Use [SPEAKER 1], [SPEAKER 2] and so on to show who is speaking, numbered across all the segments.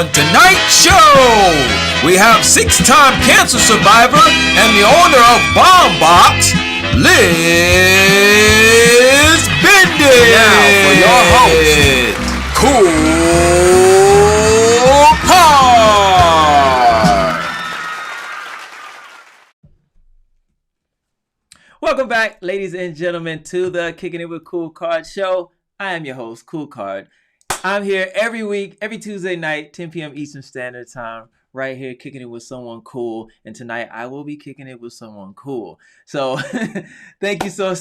[SPEAKER 1] On tonight's show, we have six-time cancer survivor and the owner of Balm Box, Liz Benditt.
[SPEAKER 2] Now for your host, Koolkard.
[SPEAKER 3] Welcome back, ladies and gentlemen, to the Kickin It with Koolkard show. I am your host, Koolkard. I'm here every week, every Tuesday night, 10 p.m. Eastern Standard Time, right here kicking it with someone cool. And tonight I will be kicking it with someone cool. So thank you so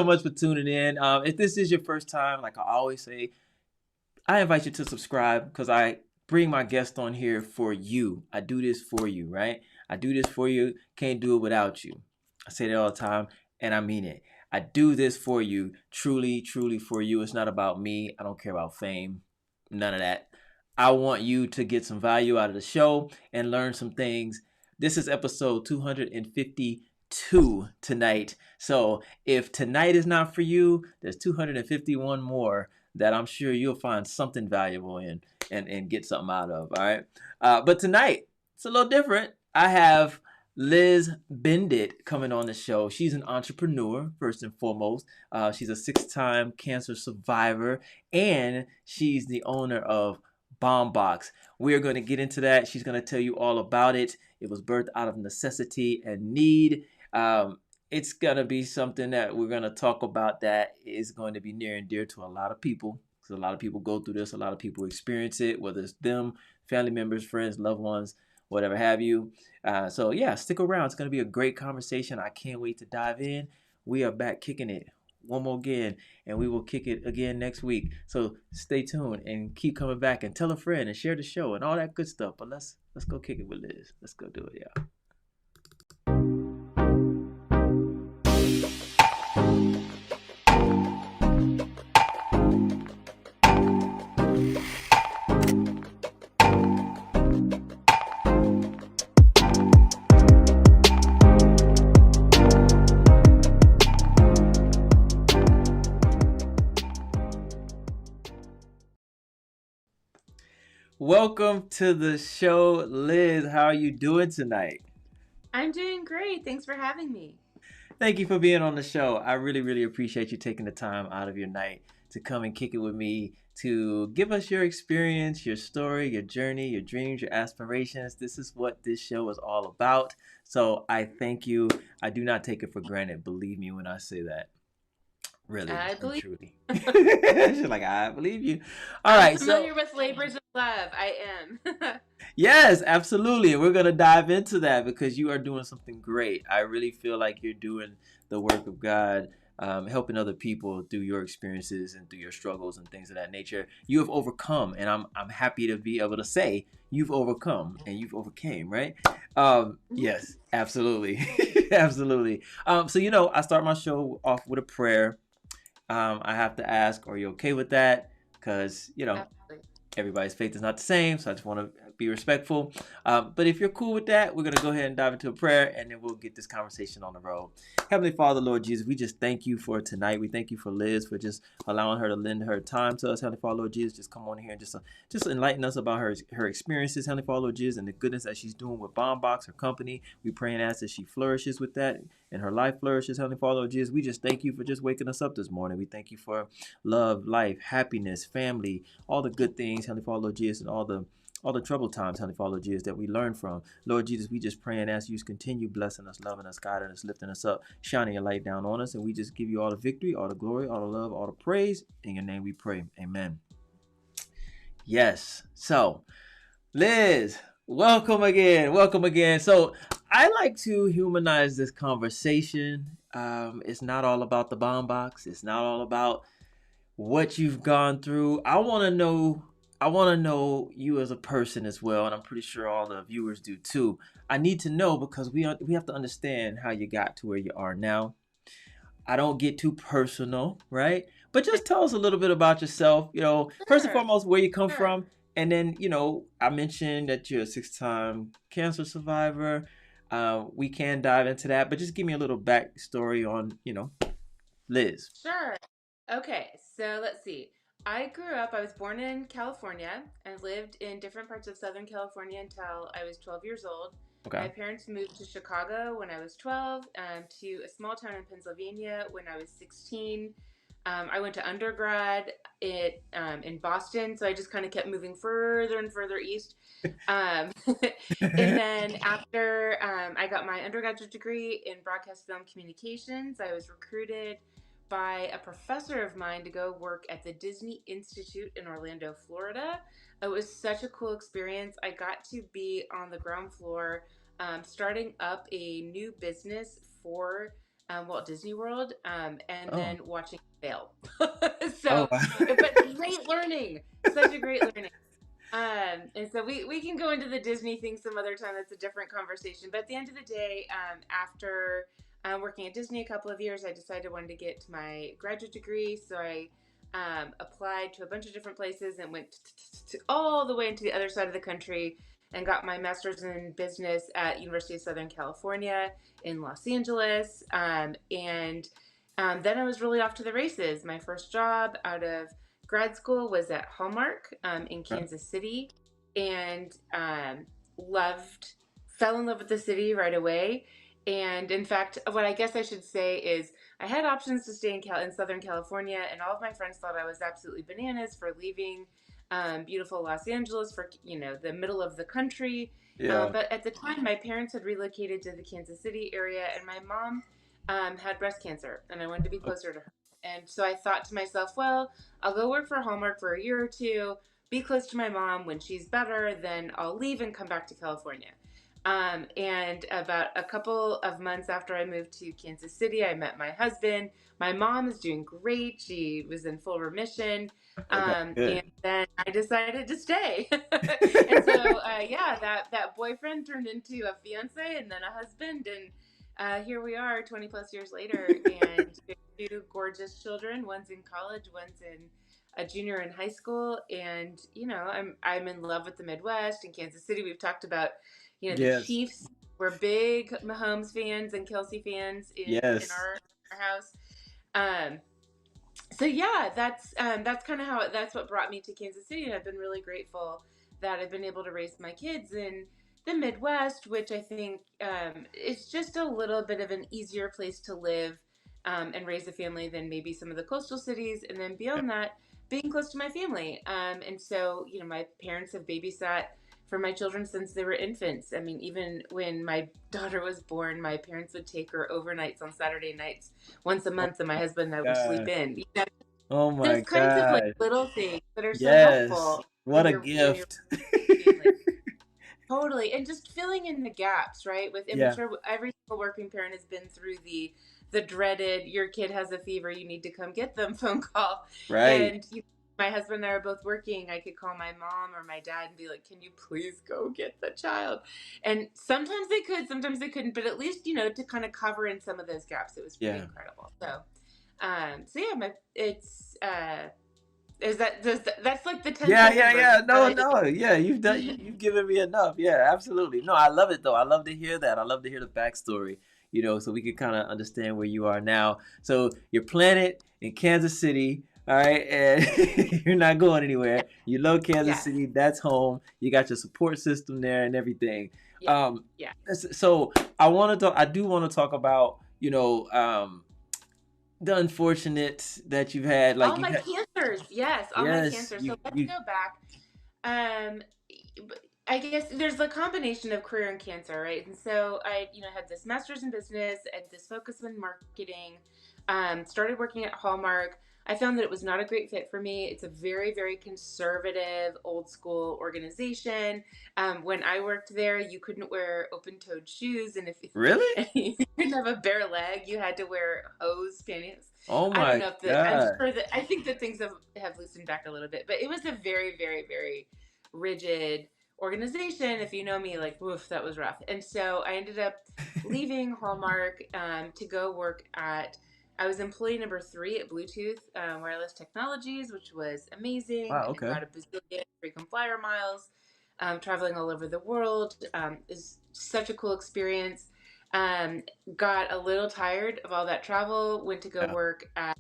[SPEAKER 3] much for tuning in. If this is your first time, like I always say, I invite you to subscribe because I bring my guest on here for you. I do this for you, right? I do this for you. Can't do it without you. I say that all the time, and I mean it. I do this for you, truly, truly for you. It's not about me. I don't care about fame, none of that. I want you to get some value out of the show and learn some things. This is episode 252 tonight. So if tonight is not for you, there's 251 more that I'm sure you'll find something valuable in and get something out of, all right? But tonight, it's a little different. I have Liz Benditt coming on the show. She's an entrepreneur, first and foremost. She's a six-time cancer survivor, and she's the owner of Balm Box. We're going to get into that. She's going to tell you all about it. It was birthed out of necessity and need. It's going to be something that we're going to talk about that is going to be near and dear to a lot of people. Because a lot of people go through this. A lot of people experience it, whether it's them, family members, friends, loved ones, whatever have you. So yeah, stick around. It's going to be a great conversation. I can't wait to dive in. We are back kicking it one more again, and we will kick it again next week. So stay tuned and keep coming back and tell a friend and share the show and all that good stuff. But let's go kick it with Liz. Let's go do it, y'all. Welcome to the show, Liz. How are you doing tonight?
[SPEAKER 4] I'm doing great. Thanks for having me.
[SPEAKER 3] Thank you for being on the show. I really, really appreciate you taking the time out of your night to come and kick it with me, to give us your experience, your story, your journey, your dreams, your aspirations. This is what this show is all about. So I thank you. I do not take it for granted. Believe me when I say that. Really,
[SPEAKER 4] I believe.
[SPEAKER 3] Truly. She's like, I believe you. All right.
[SPEAKER 4] I'm familiar with labors of love. I am.
[SPEAKER 3] Yes, absolutely. We're going to dive into that because you are doing something great. I really feel like you're doing the work of God, helping other people through your experiences and through your struggles and things of that nature. You have overcome, and I'm happy to be able to say you've overcome and you've overcame, right? Yes, absolutely. Absolutely. So, I start my show off with a prayer. I have to ask, are you okay with that? Because,
[SPEAKER 4] Absolutely.
[SPEAKER 3] everybody's faith is not the same, so I just want to be respectful. But if you're cool with that, we're going to go ahead and dive into a prayer, and then we'll get this conversation on the road. Heavenly Father, Lord Jesus, we just thank you for tonight. We thank you for Liz, for just allowing her to lend her time to us. Heavenly Father, Lord Jesus, just come on here and just enlighten us about her experiences, Heavenly Father, Lord Jesus, and the goodness that she's doing with Balm Box, her company. We pray and ask that she flourishes with that and her life flourishes, Heavenly Father, Lord Jesus. We just thank you for just waking us up this morning. We thank you for love, life, happiness, family, all the good things, Heavenly Father, Lord Jesus, and all the troubled times, Heavenly Father, Lord Jesus, that we learn from. Lord Jesus, we just pray and ask you to continue blessing us, loving us, guiding us, lifting us up, shining your light down on us. And we just give you all the victory, all the glory, all the love, all the praise. In your name we pray. Amen. Yes. So, Liz, welcome again. Welcome again. So, I like to humanize this conversation. It's not all about the Balm Box. It's not all about what you've gone through. I want to know you as a person as well, and I'm pretty sure all the viewers do too. I need to know because we have to understand how you got to where you are now. I don't get too personal, right? But just tell us a little bit about yourself. First and foremost, where you come from, and then I mentioned that you're a six-time cancer survivor. We can dive into that, but just give me a little backstory on Liz.
[SPEAKER 4] Sure. Okay, so let's see. I was born in California and lived in different parts of Southern California until I was 12 years old.
[SPEAKER 3] Okay.
[SPEAKER 4] My parents moved to Chicago when I was 12, to a small town in Pennsylvania when I was 16. I went to undergrad in Boston, so I just kind of kept moving further and further east. Um, and then after I got my undergraduate degree in broadcast film communications, I was recruited by a professor of mine to go work at the Disney Institute in Orlando, Florida. It was such a cool experience. I got to be on the ground floor, starting up a new business for Walt Disney World, and
[SPEAKER 3] Oh.
[SPEAKER 4] then watching it fail.
[SPEAKER 3] Oh,
[SPEAKER 4] So,
[SPEAKER 3] wow.
[SPEAKER 4] but great learning, such a great learning. And so we can go into the Disney thing some other time. That's a different conversation. But at the end of the day, after working at Disney a couple of years, I decided I wanted to get to my graduate degree. So I applied to a bunch of different places and went all the way into the other side of the country and got my master's in business at University of Southern California in Los Angeles. And then I was really off to the races. My first job out of grad school was at Hallmark in Kansas City, and fell in love with the city right away. And in fact, what I guess I should say is I had options to stay in Southern California, and all of my friends thought I was absolutely bananas for leaving beautiful Los Angeles for the middle of the country.
[SPEAKER 3] Yeah.
[SPEAKER 4] But at the time, my parents had relocated to the Kansas City area, and my mom had breast cancer, and I wanted to be closer to her. And so I thought to myself, well, I'll go work for Hallmark for a year or two, be close to my mom. When she's better, then I'll leave and come back to California. And about a couple of months after I moved to Kansas City, I met my husband. My mom is doing great. She was in full remission.
[SPEAKER 3] Okay, good.
[SPEAKER 4] And then I decided to stay. And so, yeah, that boyfriend turned into a fiance and then a husband. And here we are 20 plus years later. And two gorgeous children. One's in college, one's in a junior in high school. And, I'm in love with the Midwest and Kansas City. We've talked about the
[SPEAKER 3] Yes.
[SPEAKER 4] Chiefs. We're big Mahomes fans and Kelsey fans in
[SPEAKER 3] Yes.
[SPEAKER 4] our house. So yeah, that's kind of that's what brought me to Kansas City, and I've been really grateful that I've been able to raise my kids in the Midwest, which I think is just a little bit of an easier place to live and raise a family than maybe some of the coastal cities. And then beyond that, being close to my family. And so, my parents have babysat for my children since they were infants. I mean, even when my daughter was born, my parents would take her overnights on Saturday nights once a month, and my husband and I would sleep in.
[SPEAKER 3] Oh my
[SPEAKER 4] Those kinds of
[SPEAKER 3] God.
[SPEAKER 4] little things that are so
[SPEAKER 3] Yes.
[SPEAKER 4] helpful.
[SPEAKER 3] What a
[SPEAKER 4] when you're
[SPEAKER 3] gift.
[SPEAKER 4] Totally, and just filling in the gaps, right? I'm sure every single working parent has been through the dreaded "your kid has a fever, you need to come get them" phone call.
[SPEAKER 3] Right.
[SPEAKER 4] And my husband and I are both working. I could call my mom or my dad and be like, "Can you please go get the child?" And sometimes they could, sometimes they couldn't, but at least to kind of cover in some of those gaps, it was pretty incredible. So, it's. That's like the 10
[SPEAKER 3] Yeah. No. Yeah, you've given me enough. Yeah, absolutely. No, I love it though. I love to hear that. I love to hear the backstory, so we can kind of understand where you are now. So you're planted in Kansas City, all right, and you're not going anywhere. You love Kansas City. That's home. You got your support system there and everything.
[SPEAKER 4] Yeah.
[SPEAKER 3] So I do want to talk about, the unfortunate that you've had, like
[SPEAKER 4] my cancers. Yes, all my cancers. So let's go back. I guess there's a combination of career and cancer, right? And so I, had this master's in business and this focus in marketing. Started working at Hallmark. I found that it was not a great fit for me. It's a very, very conservative, old school organization. When I worked there, you couldn't wear open-toed shoes, and if
[SPEAKER 3] Really?
[SPEAKER 4] you couldn't have a bare leg, you had to wear hose panties.
[SPEAKER 3] Oh
[SPEAKER 4] I
[SPEAKER 3] my
[SPEAKER 4] don't know if
[SPEAKER 3] God.
[SPEAKER 4] I'm sure that I think that things have loosened back a little bit, but it was a very, very, very rigid organization. If you know me, like, woof, that was rough. And so I ended up leaving Hallmark to go work I was employee number 3 at Bluetooth Wireless Technologies, which was amazing.
[SPEAKER 3] Wow, okay.
[SPEAKER 4] I got a bazillion frequent flyer miles, traveling all over the world. Is such a cool experience. Got a little tired of all that travel. Went to go work at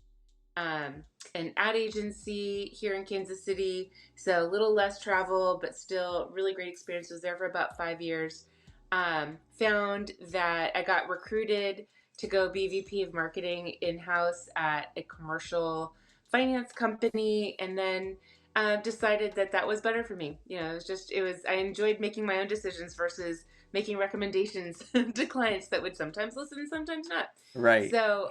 [SPEAKER 4] an ad agency here in Kansas City. So a little less travel, but still really great experience. Was there for about 5 years. Found that I got recruited to go be VP of marketing in-house at a commercial finance company, and then decided that that was better for me. I enjoyed making my own decisions versus making recommendations to clients that would sometimes listen and sometimes not.
[SPEAKER 3] Right.
[SPEAKER 4] So,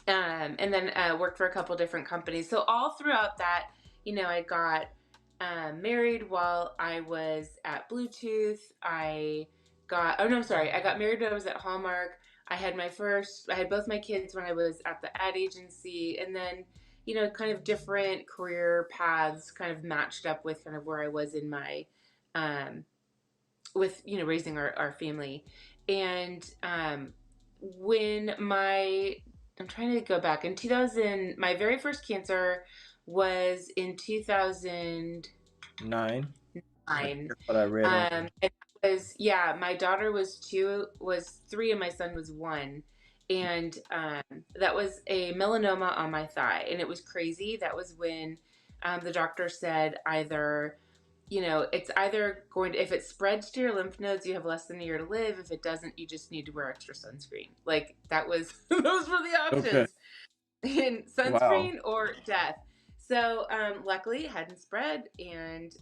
[SPEAKER 4] and then worked for a couple different companies. So all throughout that, I got married while I was at Bluetooth. I got married when I was at Hallmark. I had both my kids when I was at the ad agency, and then, kind of different career paths kind of matched up with kind of where I was in my, with, raising our family. And when I'm trying to go back in 2000, my very first cancer was in 2009.
[SPEAKER 3] That's what I read on.
[SPEAKER 4] And my daughter was 3, and my son was 1. And that was a melanoma on my thigh, and it was crazy. That was when the doctor said it's either if it spreads to your lymph nodes, you have less than a year to live. If it doesn't, you just need to wear extra sunscreen. Like, that was, those were the options.
[SPEAKER 3] Okay.
[SPEAKER 4] In sunscreen or death. So luckily it hadn't spread, and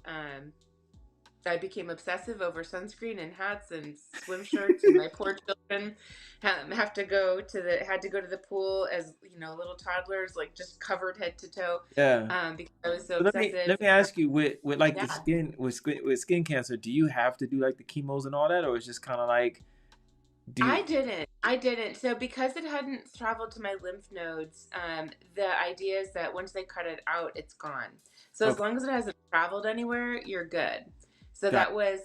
[SPEAKER 4] I became obsessive over sunscreen and hats and swim shirts, and my poor children had to go to the pool as little toddlers, like just covered head to toe.
[SPEAKER 3] Yeah.
[SPEAKER 4] Because I was so
[SPEAKER 3] Let
[SPEAKER 4] obsessive.
[SPEAKER 3] me ask you, with like the skin with skin cancer, do you have to do like the chemos and all that, or it's just kind of like?
[SPEAKER 4] I didn't. So because it hadn't traveled to my lymph nodes, the idea is that once they cut it out, it's gone. So as long as it hasn't traveled anywhere, you're good. So that was,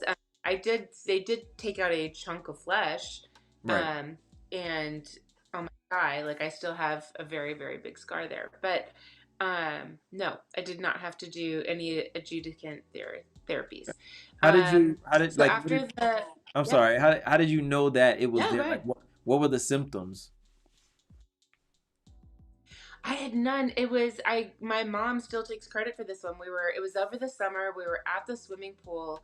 [SPEAKER 4] they did take out a chunk of flesh,
[SPEAKER 3] Right.
[SPEAKER 4] and on my thigh, like, I still have a very, very big scar there. But no, I did not have to do any adjuvant therapies.
[SPEAKER 3] How did you?
[SPEAKER 4] So after the
[SPEAKER 3] I'm sorry. How did you know that it was
[SPEAKER 4] Yeah,
[SPEAKER 3] there?
[SPEAKER 4] right.
[SPEAKER 3] Like, what were the symptoms?
[SPEAKER 4] I had none. My mom still takes credit for this one. It was over the summer. We were at the swimming pool,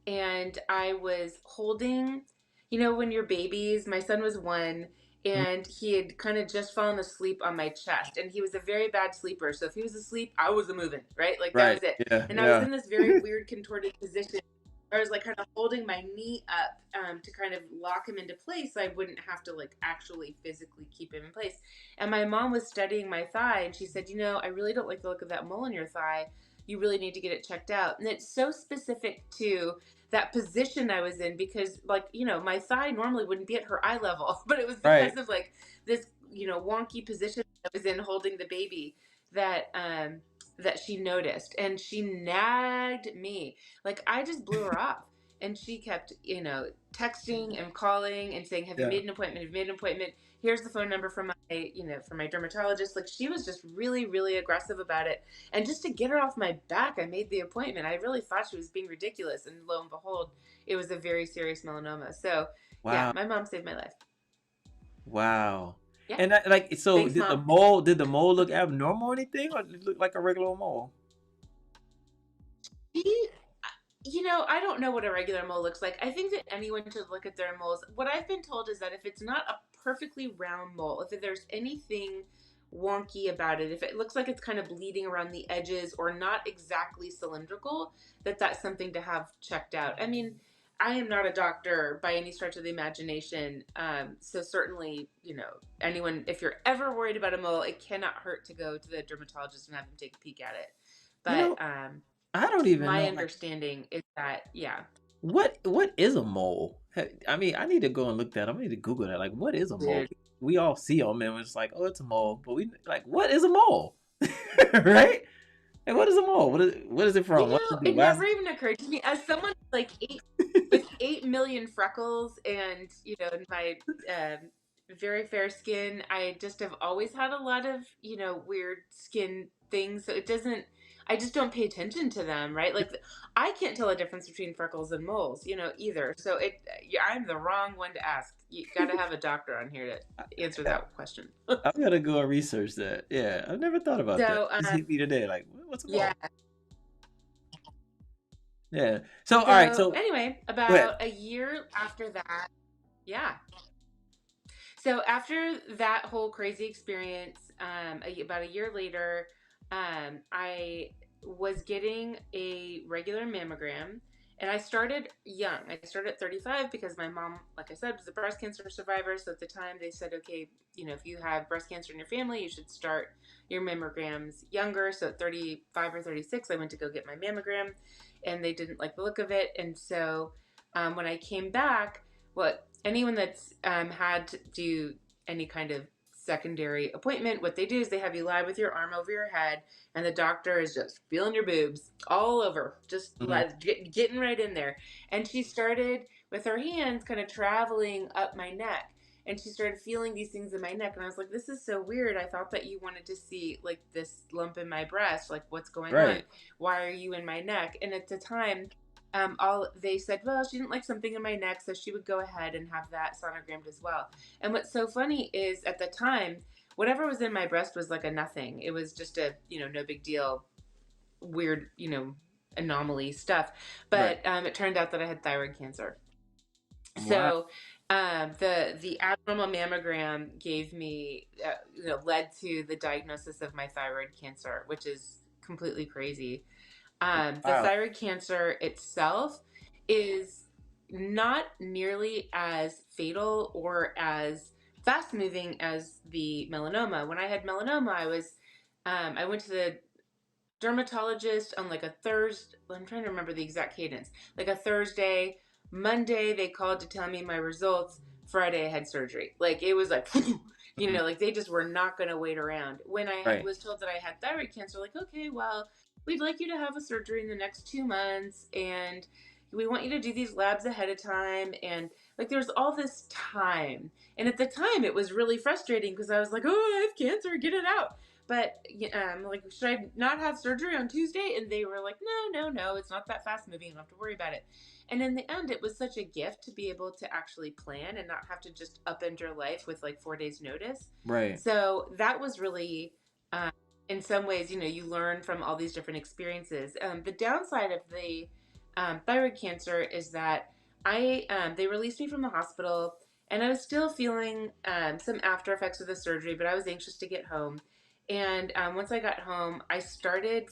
[SPEAKER 4] and I was holding, when you're babies, my son was 1,
[SPEAKER 3] Mm.
[SPEAKER 4] and he had kind of just fallen asleep on my chest, and he was a very bad sleeper. So if he was asleep, I wasn't moving, right? Like, that
[SPEAKER 3] Right.
[SPEAKER 4] was it.
[SPEAKER 3] Yeah.
[SPEAKER 4] And I was in this very weird contorted position. I was like kind of holding my knee up to kind of lock him into place, so I wouldn't have to like actually physically keep him in place. And my mom was studying my thigh, and she said, I really don't like the look of that mole in your thigh. You really need to get it checked out. And it's so specific to that position I was in, because, like, my thigh normally wouldn't be at her eye level, but it was because of like this, wonky position I was in holding the baby that she noticed, and she nagged me. Like, I just blew her off, and she kept, texting and calling and saying, "Have you made an appointment? Have you made an appointment? Here's the phone number from my dermatologist." Like, she was just really, really aggressive about it. And just to get her off my back, I made the appointment. I really thought she was being ridiculous, and lo and behold, it was a very serious melanoma. So yeah, my mom saved my life.
[SPEAKER 3] Wow.
[SPEAKER 4] Yeah.
[SPEAKER 3] And so
[SPEAKER 4] Thanks,
[SPEAKER 3] did
[SPEAKER 4] Mom.
[SPEAKER 3] the mole look abnormal or anything, or did it look like a regular mole?
[SPEAKER 4] I don't know what a regular mole looks like. I think that anyone should look at their moles. What I've been told is that if it's not a perfectly round mole, if there's anything wonky about it, if it looks like it's kind of bleeding around the edges or not exactly cylindrical, that's something to have checked out. I mean, I am not a doctor by any stretch of the imagination. So certainly, anyone, if you're ever worried about a mole, it cannot hurt to go to the dermatologist and have them take a peek at it. But
[SPEAKER 3] I don't even
[SPEAKER 4] my
[SPEAKER 3] know.
[SPEAKER 4] understanding is that,
[SPEAKER 3] What is a mole? I mean, I need to go and look that up. I need to Google that. Like, what is a mole? We all see them and it's like, oh, it's a mole. But we like, what is a mole? Right? And what is a mole? What is it from?
[SPEAKER 4] It never even occurred to me, as someone like with 8 million freckles and my very fair skin. I just have always had a lot of weird skin things, so I just don't pay attention to them, right? Like I can't tell a difference between freckles and moles, either. So I'm the wrong one to ask. You got to have a doctor on here to answer that question.
[SPEAKER 3] I'm gonna go and research that. Yeah, I've never thought about that.
[SPEAKER 4] So
[SPEAKER 3] Just hit me today. Like, what's a mole?
[SPEAKER 4] yeah.
[SPEAKER 3] Yeah. So all
[SPEAKER 4] So
[SPEAKER 3] right. So
[SPEAKER 4] anyway,
[SPEAKER 3] go ahead.
[SPEAKER 4] about a year after that, yeah. So after that whole crazy experience, about a year later, I was getting a regular mammogram, and I started young. I started at 35 because my mom, like I said, was a breast cancer survivor. So at the time, they said, okay, if you have breast cancer in your family, you should start your mammograms younger. So at 35 or 36, I went to go get my mammogram, and they didn't like the look of it. And so when I came back, anyone that's had to do any kind of secondary appointment, what they do is they have you lie with your arm over your head, and the doctor is just feeling your boobs all over, just getting right in there. And she started with her hands kind of traveling up my neck, and she started feeling these things in my neck, and I was like, this is so weird. I thought that you wanted to see like this lump in my breast, like what's going on?
[SPEAKER 3] Right.
[SPEAKER 4] Why are you in my neck? And at the time, they said, well, she didn't like something in my neck, so she would go ahead and have that sonogrammed as well. And what's so funny is at the time, whatever was in my breast was like a nothing. It was just a, no big deal, weird, anomaly stuff. But it turned out that I had thyroid cancer.
[SPEAKER 3] Wow.
[SPEAKER 4] So the abnormal mammogram gave me, led to the diagnosis of my thyroid cancer, which is completely crazy. The
[SPEAKER 3] Wow.
[SPEAKER 4] thyroid cancer itself is not nearly as fatal or as fast moving as the melanoma. When I had melanoma, I went to the dermatologist on like a Thursday. I'm trying to remember the exact cadence. Like a Thursday, Monday they called to tell me my results. Friday I had surgery. Like it was like, like they just were not going to wait around. When I was told that I had thyroid cancer, like, okay, well, we'd like you to have a surgery in the next 2 months, and we want you to do these labs ahead of time. And like there's all this time, and at the time it was really frustrating because I was like, oh, I have cancer, get it out. But like, should I not have surgery on Tuesday? And they were like, no, it's not that fast moving, you don't have to worry about it. And in the end, it was such a gift to be able to actually plan and not have to just upend your life with like 4 days notice.
[SPEAKER 3] Right.
[SPEAKER 4] So that was really, in some ways, you learn from all these different experiences. The downside of the thyroid cancer is that they released me from the hospital, and I was still feeling some after effects of the surgery, but I was anxious to get home. And once I got home, I started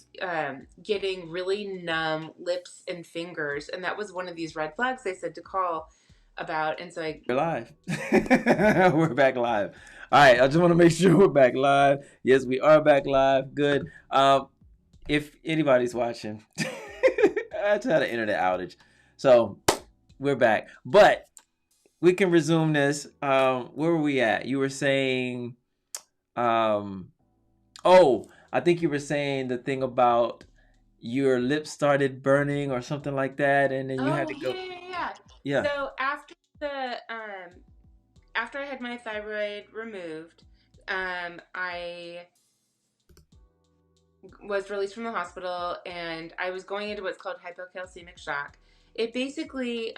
[SPEAKER 4] getting really numb lips and fingers, and that was one of these red flags they said to call about. And so
[SPEAKER 3] We're live. We're back live. All right, I just want to make sure we're back live. Yes, we are back live. Good. If anybody's watching, I just had an internet outage, so we're back. But we can resume this. Where were we at? You were saying, I think you were saying the thing about your lips started burning or something like that, and then you had to go.
[SPEAKER 4] Yeah. So after I had my thyroid removed, I was released from the hospital, and I was going into what's called hypocalcemic shock. It basically,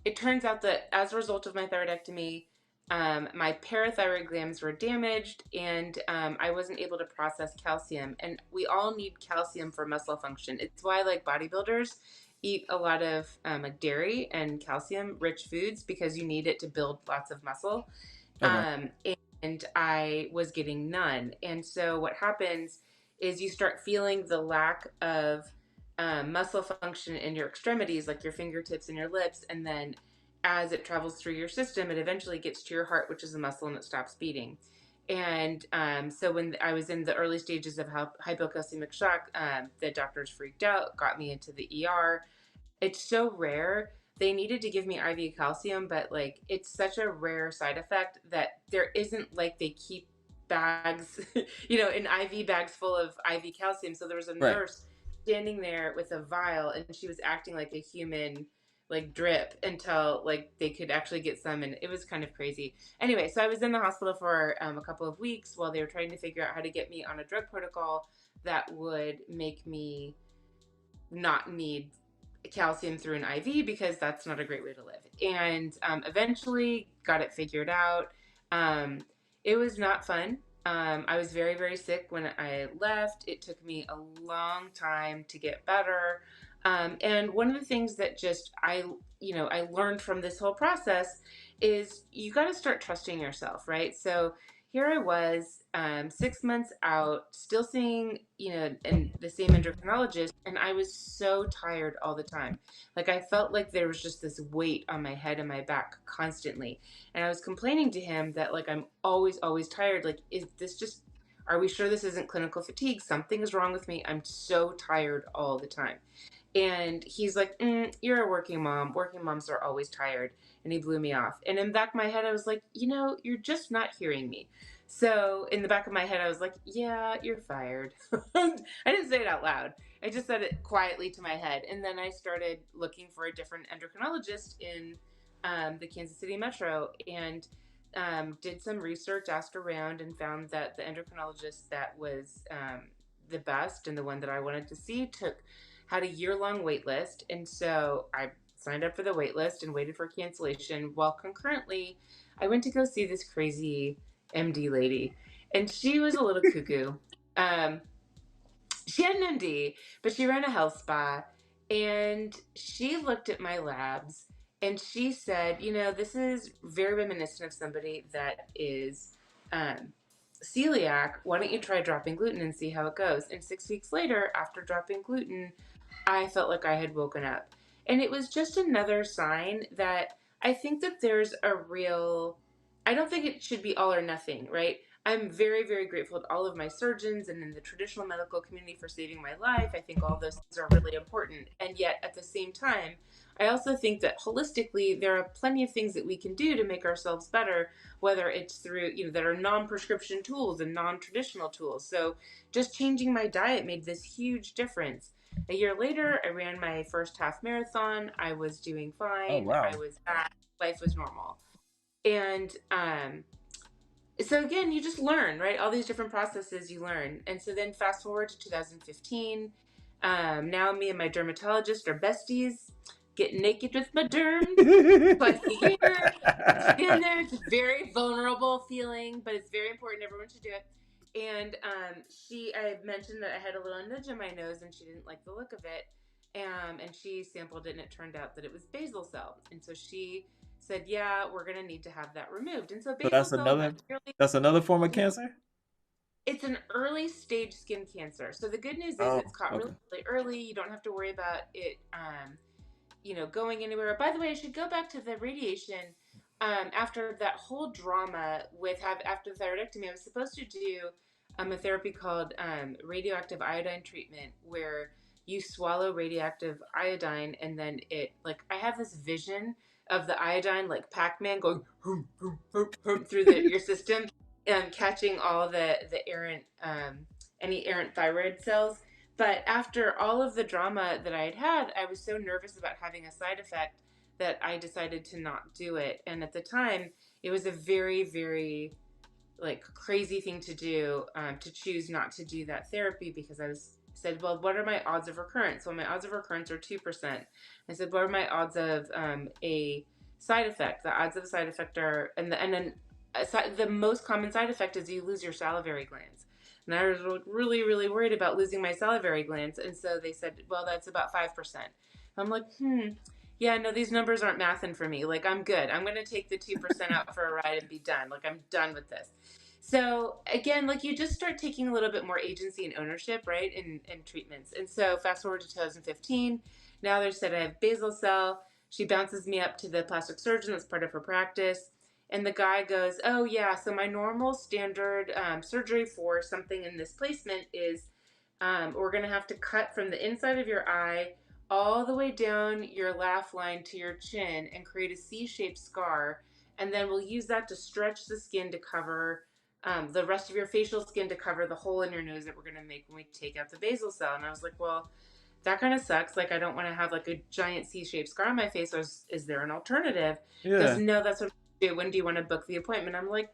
[SPEAKER 4] it turns out that as a result of my thyroidectomy, my parathyroid glands were damaged, and I wasn't able to process calcium. And we all need calcium for muscle function. It's why like bodybuilders eat a lot of like dairy and calcium rich foods, because you need it to build lots of muscle.
[SPEAKER 3] Okay.
[SPEAKER 4] And I was getting none. And so what happens is you start feeling the lack of muscle function in your extremities, like your fingertips and your lips. And then as it travels through your system, it eventually gets to your heart, which is a muscle, and it stops beating. And so when I was in the early stages of hypocalcemic shock, the doctors freaked out, got me into the ER. It's so rare. They needed to give me IV calcium, but like it's such a rare side effect that there isn't like they keep bags, in IV bags full of IV calcium. So there was a nurse standing there with a vial, and she was acting like a human like drip until like they could actually get some, and it was kind of crazy. Anyway, so I was in the hospital for a couple of weeks while they were trying to figure out how to get me on a drug protocol that would make me not need calcium through an IV, because that's not a great way to live. And eventually got it figured out. It was not fun. I was very, very sick when I left. It took me a long time to get better. And one of the things that I learned from this whole process is you got to start trusting yourself, right? So here I was, 6 months out, still seeing, and the same endocrinologist, and I was so tired all the time. Like, I felt like there was just this weight on my head and my back constantly. And I was complaining to him that, like, I'm always, always tired. Like, are we sure this isn't clinical fatigue? Something is wrong with me. I'm so tired all the time. And he's like, you're a working mom. Working moms are always tired. And he blew me off. And in the back of my head, I was like, you're just not hearing me. So in the back of my head, I was like, yeah, you're fired. I didn't say it out loud. I just said it quietly to my head. And then I started looking for a different endocrinologist in the Kansas City metro, and did some research, asked around, and found that the endocrinologist that was the best and the one that I wanted to see had a year-long wait list. And so I signed up for the wait list and waited for cancellation, while concurrently I went to go see this crazy MD lady, and she was a little cuckoo. She had an MD, but she ran a health spa, and she looked at my labs and she said, this is very reminiscent of somebody that is celiac. Why don't you try dropping gluten and see how it goes? And 6 weeks later, after dropping gluten, I felt like I had woken up. And it was just another sign that I think that I don't think it should be all or nothing, right? I'm very, very grateful to all of my surgeons and in the traditional medical community for saving my life. I think all those things are really important. And yet at the same time, I also think that holistically, there are plenty of things that we can do to make ourselves better, whether it's through, that are non-prescription tools and non-traditional tools. So just changing my diet made this huge difference. A year later, I ran my first half marathon. I was doing fine.
[SPEAKER 3] Oh, wow.
[SPEAKER 4] I was back. Life was normal. And so again, you just learn, right? All these different processes you learn. And so then fast forward to 2015. Now me and my dermatologist are besties. Get naked with my derm twice a year. Stand there. It's a very vulnerable feeling, but it's very important. Everyone should do it. And I mentioned that I had a little nudge in my nose, and she didn't like the look of it. And she sampled it, and it turned out that it was basal cell. And so she said, yeah, we're going to need to have that removed. And so basal cell,
[SPEAKER 3] that's another form of cancer?
[SPEAKER 4] It's an early stage skin cancer. So the good news is it's caught really, really early. You don't have to worry about it, going anywhere. By the way, I should go back to the radiation. After that whole drama after the thyroidectomy, I was supposed to do a therapy called radioactive iodine treatment, where you swallow radioactive iodine, and then I have this vision of the iodine like Pac-Man going through your system, catching all the errant any errant thyroid cells. But after all of the drama that I had, I was so nervous about having a side effect that I decided to not do it. And at the time, it was a very, very crazy thing to do, to choose not to do that therapy, because I said, well, what are my odds of recurrence? Well, my odds of recurrence are 2%. I said, what are my odds of a side effect? The odds of a side effect are, the most common side effect is you lose your salivary glands. And I was really, really worried about losing my salivary glands. And so they said, well, that's about 5%. I'm like, yeah, no, these numbers aren't mathing for me. I'm good. I'm going to take the 2% out for a ride and be done. I'm done with this. So again, you just start taking a little bit more agency and ownership, right, in treatments. And so fast forward to 2015. Now they said I have basal cell. She bounces me up to the plastic surgeon that's part of her practice. And the guy goes, oh, yeah, so my normal standard surgery for something in this placement is we're going to have to cut from the inside of your eye all the way down your laugh line to your chin and create a C-shaped scar. And then we'll use that to stretch the skin to cover the rest of your facial skin, to cover the hole in your nose that we're going to make when we take out the basal cell. And I was like, well, that kind of sucks. I don't want to have a giant C-shaped scar on my face. Or is there an alternative?
[SPEAKER 3] Yeah.
[SPEAKER 4] Because no, that's what when do you want to book the appointment? I'm like,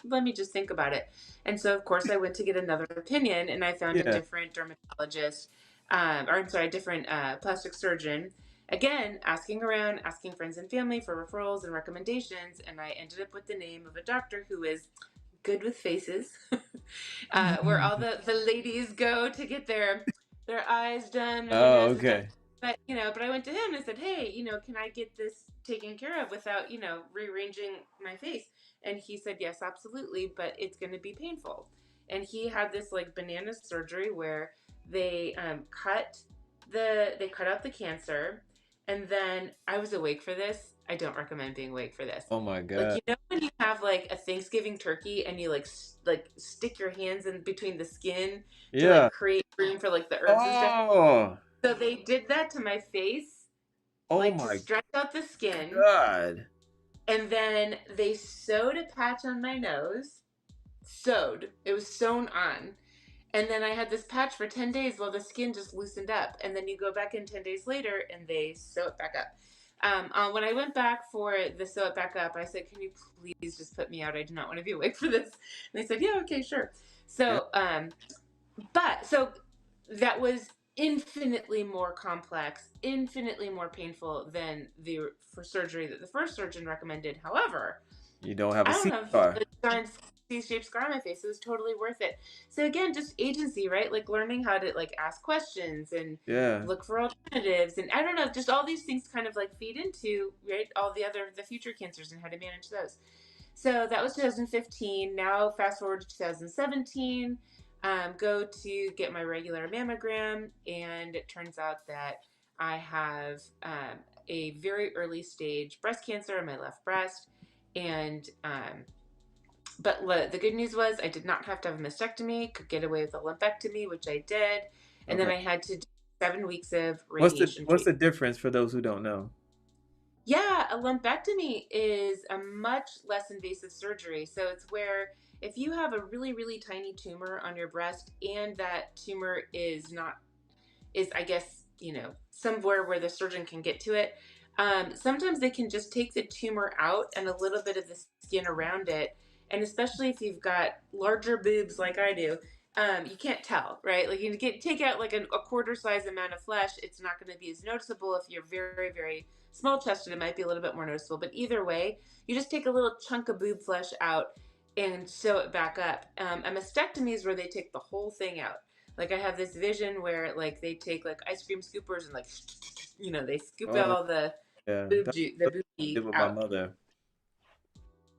[SPEAKER 4] let me just think about it. And so, of course, I went to get another opinion, and I found a
[SPEAKER 3] Yeah.
[SPEAKER 4] different dermatologist, a different plastic surgeon. Again, asking around, asking friends and family for referrals and recommendations, and I ended up with the name of a doctor who is good with faces, where all the ladies go to get their eyes done or their
[SPEAKER 3] Oh,
[SPEAKER 4] noses done.
[SPEAKER 3] okay.
[SPEAKER 4] But but I went to him and I said, hey, can I get this taken care of without rearranging my face? And he said, yes, absolutely, but it's going to be painful. And he had this like banana surgery where they cut out the cancer, and then I was awake for this. I don't recommend being awake for this.
[SPEAKER 3] Oh my
[SPEAKER 4] Like,
[SPEAKER 3] God.
[SPEAKER 4] when you have like a Thanksgiving turkey and you like stick your hands in between the skin to
[SPEAKER 3] Yeah.
[SPEAKER 4] like create room for like the herbs and stuff.
[SPEAKER 3] Oh.
[SPEAKER 4] So they did that to my face,
[SPEAKER 3] Oh
[SPEAKER 4] like to
[SPEAKER 3] my
[SPEAKER 4] stretch out the skin,
[SPEAKER 3] God.
[SPEAKER 4] and then they sewed a patch on my nose. Sewed. It was sewn on. And then I had this patch for 10 days while the skin just loosened up. And then you go back in 10 days later and they sew it back up. When I went back for the sew it back up, I said, can you please just put me out? I do not want to be awake for this. And they said, yeah, okay, sure. So, so that was infinitely more complex, infinitely more painful than the surgery that the first surgeon recommended. However,
[SPEAKER 3] You don't have a
[SPEAKER 4] I don't
[SPEAKER 3] C
[SPEAKER 4] have
[SPEAKER 3] scar.
[SPEAKER 4] a giant C-shaped scar on my face. It was totally worth it. So again, just agency, right? Like learning how to like ask questions and
[SPEAKER 3] Yeah.
[SPEAKER 4] look for alternatives, and I don't know, just all these things kind of like feed into all the future cancers and how to manage those. So that was 2015. Now fast forward to 2017. Go to get my regular mammogram, and it turns out that I have a very early stage breast cancer in my left breast. And but the good news was I did not have to have a mastectomy, could get away with a lumpectomy, which I did. And then
[SPEAKER 3] Okay.
[SPEAKER 4] I had to do 7 weeks of
[SPEAKER 3] What's
[SPEAKER 4] radiation
[SPEAKER 3] the
[SPEAKER 4] treatment.
[SPEAKER 3] difference for those who don't know?
[SPEAKER 4] Yeah, a lumpectomy is a much less invasive surgery. So it's where if you have a really, really tiny tumor on your breast and that tumor is I guess, somewhere where the surgeon can get to it. Sometimes they can just take the tumor out and a little bit of the skin around it. And especially if you've got larger boobs like I do, you can't tell, right? Like you take out like a quarter size amount of flesh, it's not going to be as noticeable. If you're very, very small chested, it might be a little bit more noticeable. But either way, you just take a little chunk of boob flesh out and sew it back up. A mastectomy is where they take the whole thing out. Like I have this vision where like they take like ice cream scoopers and like they scoop out
[SPEAKER 3] Oh,
[SPEAKER 4] all the
[SPEAKER 3] yeah.
[SPEAKER 4] boob
[SPEAKER 3] That's
[SPEAKER 4] the
[SPEAKER 3] what
[SPEAKER 4] boob
[SPEAKER 3] I did with my
[SPEAKER 4] out.
[SPEAKER 3] mother.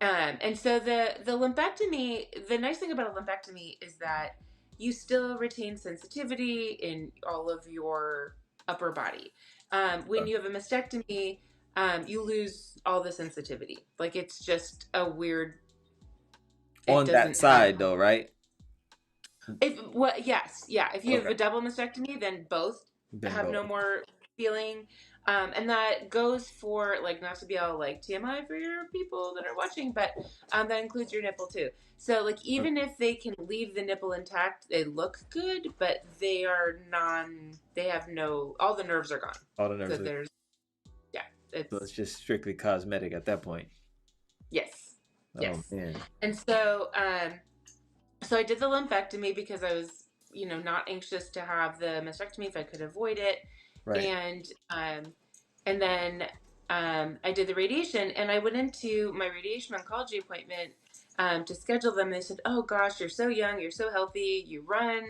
[SPEAKER 4] And so the lumpectomy, the nice thing about a lumpectomy is that you still retain sensitivity in all of your upper body. When you have a mastectomy, you lose all the sensitivity. Like it's just a weird. It
[SPEAKER 3] On that
[SPEAKER 4] doesn't have.
[SPEAKER 3] side, though, right?
[SPEAKER 4] Yes, yeah. If you have
[SPEAKER 3] Okay.
[SPEAKER 4] a double mastectomy, then both
[SPEAKER 3] Then
[SPEAKER 4] have
[SPEAKER 3] both.
[SPEAKER 4] no more feeling. And that goes for like not to be all like TMI for your people that are watching, but that includes your nipple too. So like even if they can leave the nipple intact, they look good, but they are they have no, all the nerves are gone.
[SPEAKER 3] All the nerves.
[SPEAKER 4] So there's, yeah,
[SPEAKER 3] So it's
[SPEAKER 4] it's,
[SPEAKER 3] just strictly cosmetic at that point.
[SPEAKER 4] yes,
[SPEAKER 3] Oh
[SPEAKER 4] yes.
[SPEAKER 3] man.
[SPEAKER 4] And so I did the lumpectomy because I was, not anxious to have the mastectomy if I could avoid it.
[SPEAKER 3] Right.
[SPEAKER 4] And then I did the radiation, and I went into my radiation oncology appointment to schedule them. They said, "Oh gosh, you're so young, you're so healthy, you run.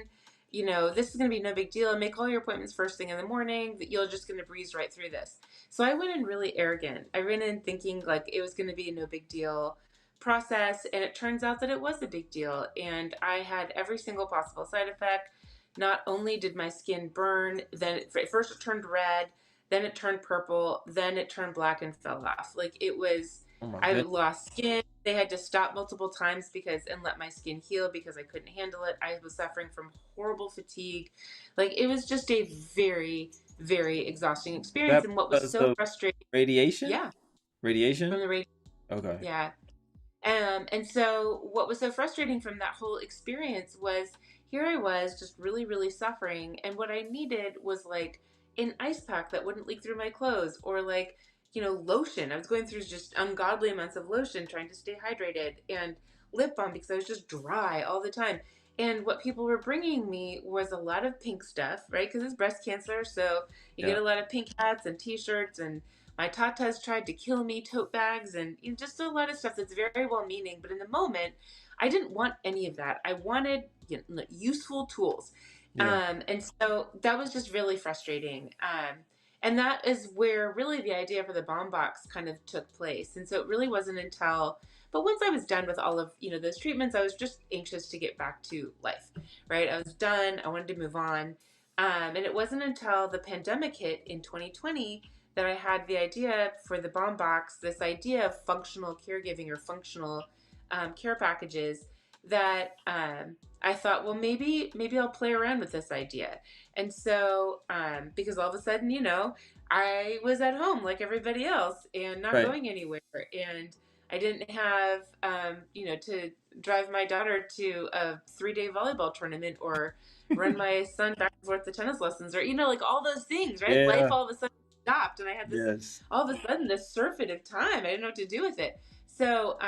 [SPEAKER 4] This is going to be no big deal. Make all your appointments first thing in the morning. That you're just going to breeze right through this." So I went in really arrogant. I went in thinking like it was going to be a no big deal process, and it turns out that it was a big deal, and I had every single possible side effect. Not only did my skin burn, then first it turned red, then it turned purple, then it turned black and fell off. Like it was,
[SPEAKER 3] Oh my
[SPEAKER 4] I
[SPEAKER 3] goodness.
[SPEAKER 4] lost skin. They had to stop multiple times and let my skin heal because I couldn't handle it. I was suffering from horrible fatigue. Like it was just a very, very exhausting experience.
[SPEAKER 3] That
[SPEAKER 4] And what was
[SPEAKER 3] because
[SPEAKER 4] so
[SPEAKER 3] of
[SPEAKER 4] frustrating,
[SPEAKER 3] radiation?
[SPEAKER 4] yeah,
[SPEAKER 3] Radiation?
[SPEAKER 4] from the radio,
[SPEAKER 3] Okay.
[SPEAKER 4] yeah. And so what was so frustrating from that whole experience was here I was just really, really suffering. And what I needed was like an ice pack that wouldn't leak through my clothes, or like lotion. I was going through just ungodly amounts of lotion trying to stay hydrated, and lip balm because I was just dry all the time. And what people were bringing me was a lot of pink stuff, right? Because it's breast cancer, so you get a lot of pink hats and t-shirts, and my tatas tried to kill me tote bags, and just a lot of stuff that's very well meaning. But in the moment, I didn't want any of that. I wanted useful tools. And so that was just really frustrating. And that is where really the idea for the Balm Box kind of took place. And so it really wasn't until, but once I was done with all of, those treatments, I was just anxious to get back to life, right? I was done. I wanted to move on. And it wasn't until the pandemic hit in 2020 that I had the idea for the Balm Box, this idea of functional caregiving or functional care packages, that I thought, well, maybe I'll play around with this idea. And so, because all of a sudden, I was at home like everybody else and not going anywhere. And I didn't have, to drive my daughter to a 3-day volleyball tournament or run my son back and forth to tennis lessons or, like all those things, right?
[SPEAKER 3] Yeah.
[SPEAKER 4] Life all of a sudden stopped. And I had this, all of a sudden, this surfeit of time. I didn't know what to do with it. So,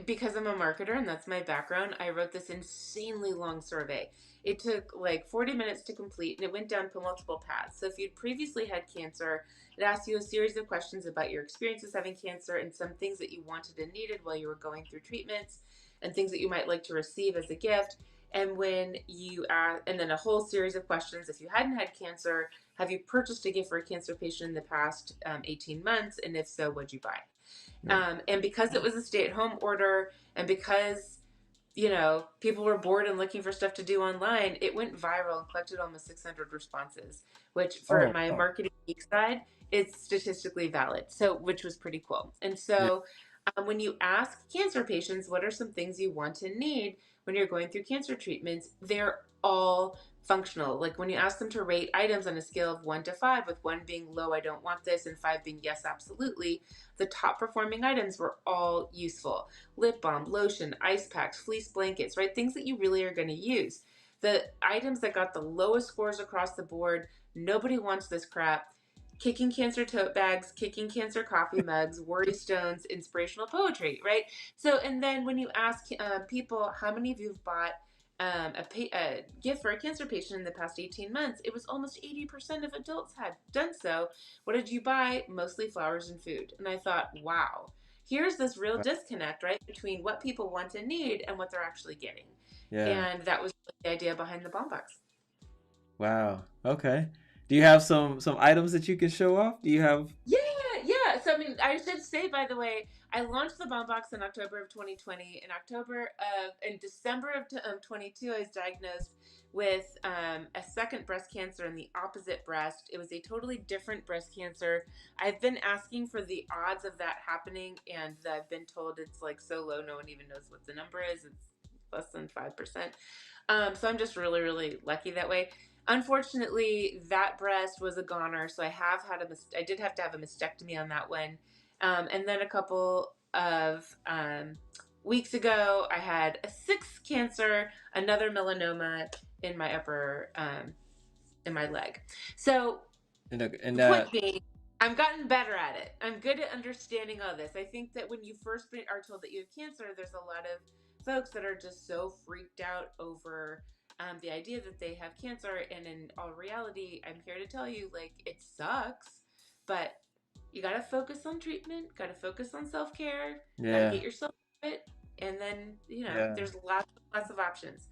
[SPEAKER 4] because I'm a marketer and that's my background, I wrote this insanely long survey. It took like 40 minutes to complete, and it went down multiple paths. So if you'd previously had cancer, it asked you a series of questions about your experiences having cancer and some things that you wanted and needed while you were going through treatments and things that you might like to receive as a gift. And when you and then a whole series of questions, if you hadn't had cancer, have you purchased a gift for a cancer patient in the past 18 months? And if so, what'd you buy? And because it was a stay-at-home order, and because, people were bored and looking for stuff to do online, it went viral and collected almost 600 responses, which for my marketing geek side, it's statistically valid. So, which was pretty cool. And so when you ask cancer patients, what are some things you want and need when you're going through cancer treatments, they're all functional. Like when you ask them to rate items on a scale of 1 to 5, with 1 being low, I don't want this, and 5 being yes, absolutely, the top performing items were all useful. Lip balm, lotion, ice packs, fleece blankets, right? Things that you really are going to use. The items that got the lowest scores across the board, nobody wants this crap. Kicking Cancer tote bags, Kicking Cancer coffee mugs, worry stones, inspirational poetry, right? So, and then when you ask people, how many of you have bought a gift for a cancer patient in the past 18 months, it was almost 80% of adults had done so. What did you buy? Mostly flowers and food. And I thought, wow, here's this real disconnect, right, between what people want and need and what they're actually getting. And that was the idea behind the Balm Box.
[SPEAKER 3] Wow. Okay. Do you have some items that you can show off? Do you have?
[SPEAKER 4] Yeah. So, I mean, I should say, by the way, I launched the Balm Box in October of 2020. In December of 22, I was diagnosed with a second breast cancer in the opposite breast. It was a totally different breast cancer. I've been asking for the odds of that happening, and I've been told it's like so low, no one even knows what the number is. It's less than 5%. So I'm just really, really lucky that way. Unfortunately, that breast was a goner, so I did have to have a mastectomy on that one. And then a couple of weeks ago, I had a 6th cancer, another melanoma in my in my leg. So, the point being, I've gotten better at it. I'm good at understanding all this. I think that when you first are told that you have cancer, there's a lot of folks that are just so freaked out over the idea that they have cancer, and in all reality, I'm here to tell you, like, it sucks, but you gotta focus on treatment, gotta focus on self-care, gotta get yourself fit, and then there's lots of options.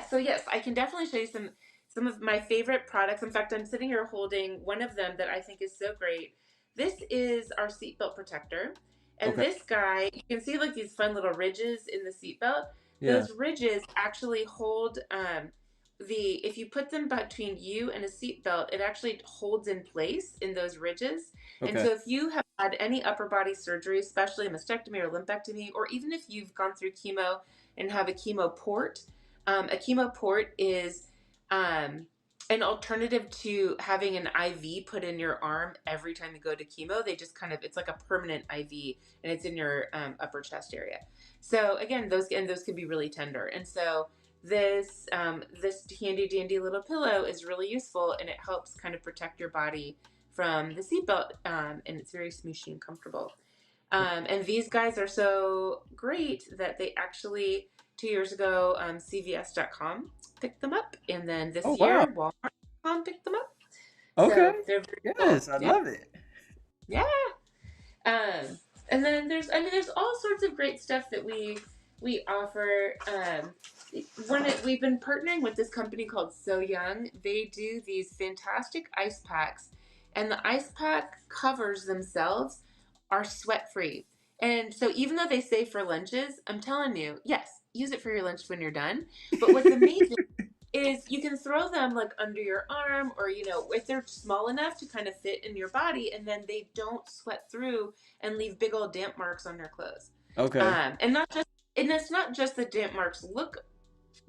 [SPEAKER 4] So yes, I can definitely show you some of my favorite products. In fact, I'm sitting here holding one of them that I think is so great. This is our seatbelt protector, and this guy, you can see like these fun little ridges in the seatbelt. Those ridges actually hold if you put them between you and a seatbelt, it actually holds in place in those ridges. And so if you have had any upper body surgery, especially a mastectomy or lumpectomy, or even if you've gone through chemo and have a chemo port is an alternative to having an IV put in your arm every time you go to chemo. They just it's like a permanent IV, and it's in your upper chest area. So again, those can be really tender. And so this handy dandy little pillow is really useful, and it helps kind of protect your body from the seatbelt, and it's very smooshy and comfortable. And these guys are so great that they actually 2 years ago, CVS.com picked them up, and then this
[SPEAKER 3] Oh wow.
[SPEAKER 4] year Walmart.com picked them up.
[SPEAKER 3] Okay.
[SPEAKER 4] So they're very cool.
[SPEAKER 3] Yes, I
[SPEAKER 4] Yeah,
[SPEAKER 3] love it.
[SPEAKER 4] yeah. And then there's all sorts of great stuff that we offer. We've been partnering with this company called So Young. They do these fantastic ice packs, and the ice pack covers themselves are sweat free. And so even though they say for lunches, I'm telling you, yes, use it for your lunch when you're done. But what's amazing is you can throw them like under your arm, or if they're small enough to kind of fit in your body, and then they don't sweat through and leave big old damp marks on your clothes.
[SPEAKER 3] Okay.
[SPEAKER 4] And it's not just the damp marks look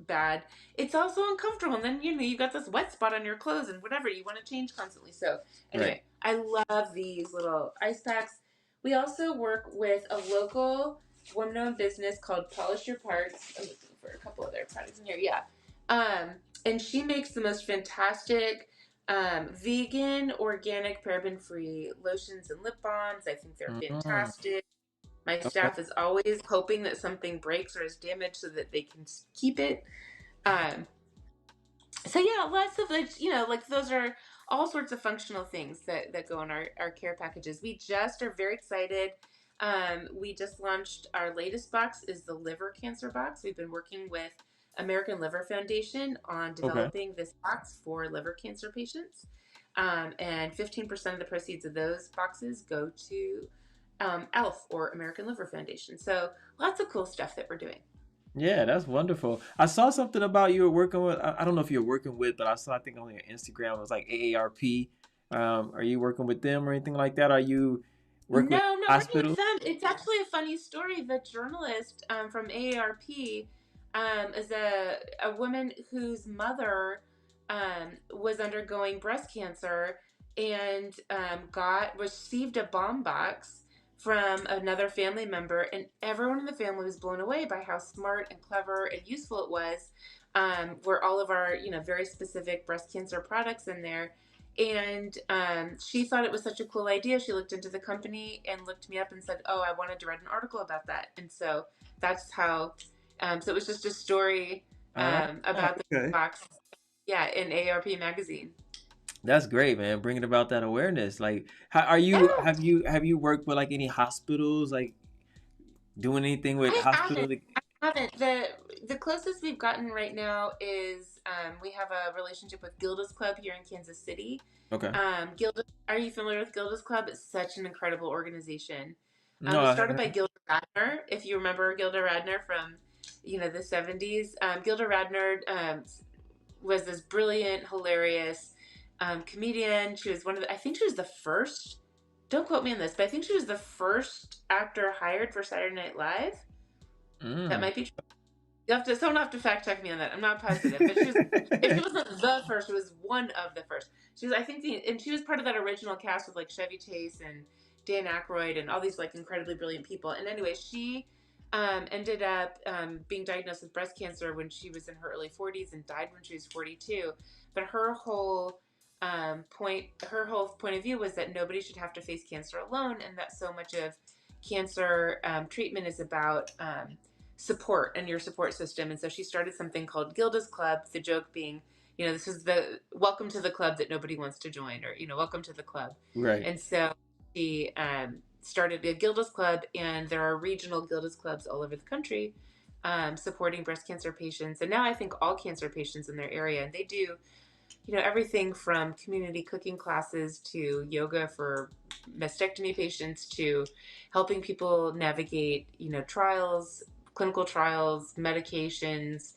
[SPEAKER 4] bad, it's also uncomfortable, and then you've got this wet spot on your clothes and whatever, you want to change constantly. So anyway,
[SPEAKER 3] Right.
[SPEAKER 4] I love these little ice packs. We also work with a local woman-owned business called Polish Your Parts. I'm looking for a couple of their products in here. Yeah. And she makes the most fantastic vegan, organic, paraben-free lotions and lip balms. I think they're
[SPEAKER 3] Mm,
[SPEAKER 4] fantastic. My
[SPEAKER 3] okay.
[SPEAKER 4] staff is always hoping that something breaks or is damaged so that they can keep it. Um, so yeah, lots of like those are all sorts of functional things that go in our care packages. We just are very excited. We just launched our latest box is the liver cancer box. We've been working with American Liver Foundation on
[SPEAKER 3] Okay.
[SPEAKER 4] developing this box for liver cancer patients. And 15% of the proceeds of those boxes go to ALF, or American Liver Foundation. So lots of cool stuff that we're doing.
[SPEAKER 3] Yeah, that's wonderful. I saw something about you were working with. I don't know if you're working with, but I saw I think on your Instagram it was like AARP. Are you working with them or anything like that? Are you working with
[SPEAKER 4] No, I'm not working with
[SPEAKER 3] hospitals?
[SPEAKER 4] them. It's actually a funny story. The journalist from AARP is a woman whose mother was undergoing breast cancer, and received a Balm Box from another family member, and everyone in the family was blown away by how smart and clever and useful it was. Were all of our very specific breast cancer products in there. And she thought it was such a cool idea. She looked into the company and looked me up and said, "Oh, I wanted to write an article about that." And so that's how. So it was just a story
[SPEAKER 3] Ah,
[SPEAKER 4] about the
[SPEAKER 3] okay.
[SPEAKER 4] box, yeah, in AARP magazine.
[SPEAKER 3] That's great, man. Bringing about that awareness. Like, how are
[SPEAKER 4] Yeah,
[SPEAKER 3] you? Have you worked with like any hospitals? Like doing anything with
[SPEAKER 4] I haven't.
[SPEAKER 3] hospitals?
[SPEAKER 4] I haven't. The closest we've gotten right now is we have a relationship with Gilda's Club here in Kansas City.
[SPEAKER 3] Okay.
[SPEAKER 4] Gilda, are you familiar with Gilda's Club? It's such an incredible organization. It
[SPEAKER 3] No,
[SPEAKER 4] was
[SPEAKER 3] I
[SPEAKER 4] started by
[SPEAKER 3] haven't.
[SPEAKER 4] Gilda Radner. If you remember Gilda Radner from, the 70s. Gilda Radner was this brilliant, hilarious comedian. She was I think she was the first, don't quote me on this, but I think she was the first actor hired for Saturday Night Live. That
[SPEAKER 3] Mm.
[SPEAKER 4] might be true. Someone have to fact check me on that. I'm not positive, but if she wasn't the first, she was one of the first. She was, I think, and she was part of that original cast with like Chevy Chase and Dan Aykroyd and all these like incredibly brilliant people. And anyway, she ended up being diagnosed with breast cancer when she was in her early 40s and died when she was 42. But her whole point of view was that nobody should have to face cancer alone, and that so much of cancer treatment is about support and your support system. And so she started something called Gilda's Club, the joke being, this is the welcome to the club that nobody wants to join, or, welcome to the club.
[SPEAKER 3] Right.
[SPEAKER 4] And so she started a Gilda's Club, and there are regional Gilda's Clubs all over the country supporting breast cancer patients. And now I think all cancer patients in their area. And they do, everything from community cooking classes to yoga for mastectomy patients to helping people navigate, trials, clinical trials, medications,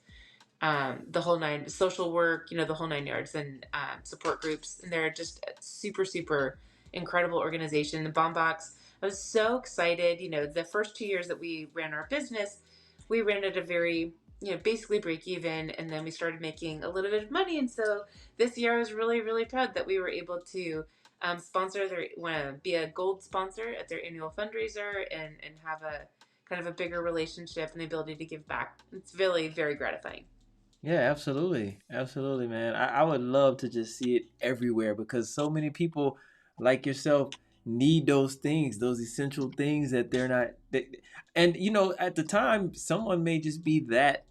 [SPEAKER 4] the whole nine, social work, the whole nine yards, and support groups. And they're just a super, super incredible organization. The Balm Box, I was so excited. The first 2 years that we ran our business, we ran at a very, basically break even. And then we started making a little bit of money. And so this year I was really, really proud that we were able to sponsor be a gold sponsor at their annual fundraiser, and have a kind of a bigger relationship and the ability to give back. It's really very gratifying.
[SPEAKER 3] Yeah, absolutely. Absolutely, man. I would love to just see it everywhere because so many people like yourself need those things, those essential things that they're not. And at the time, someone may just be that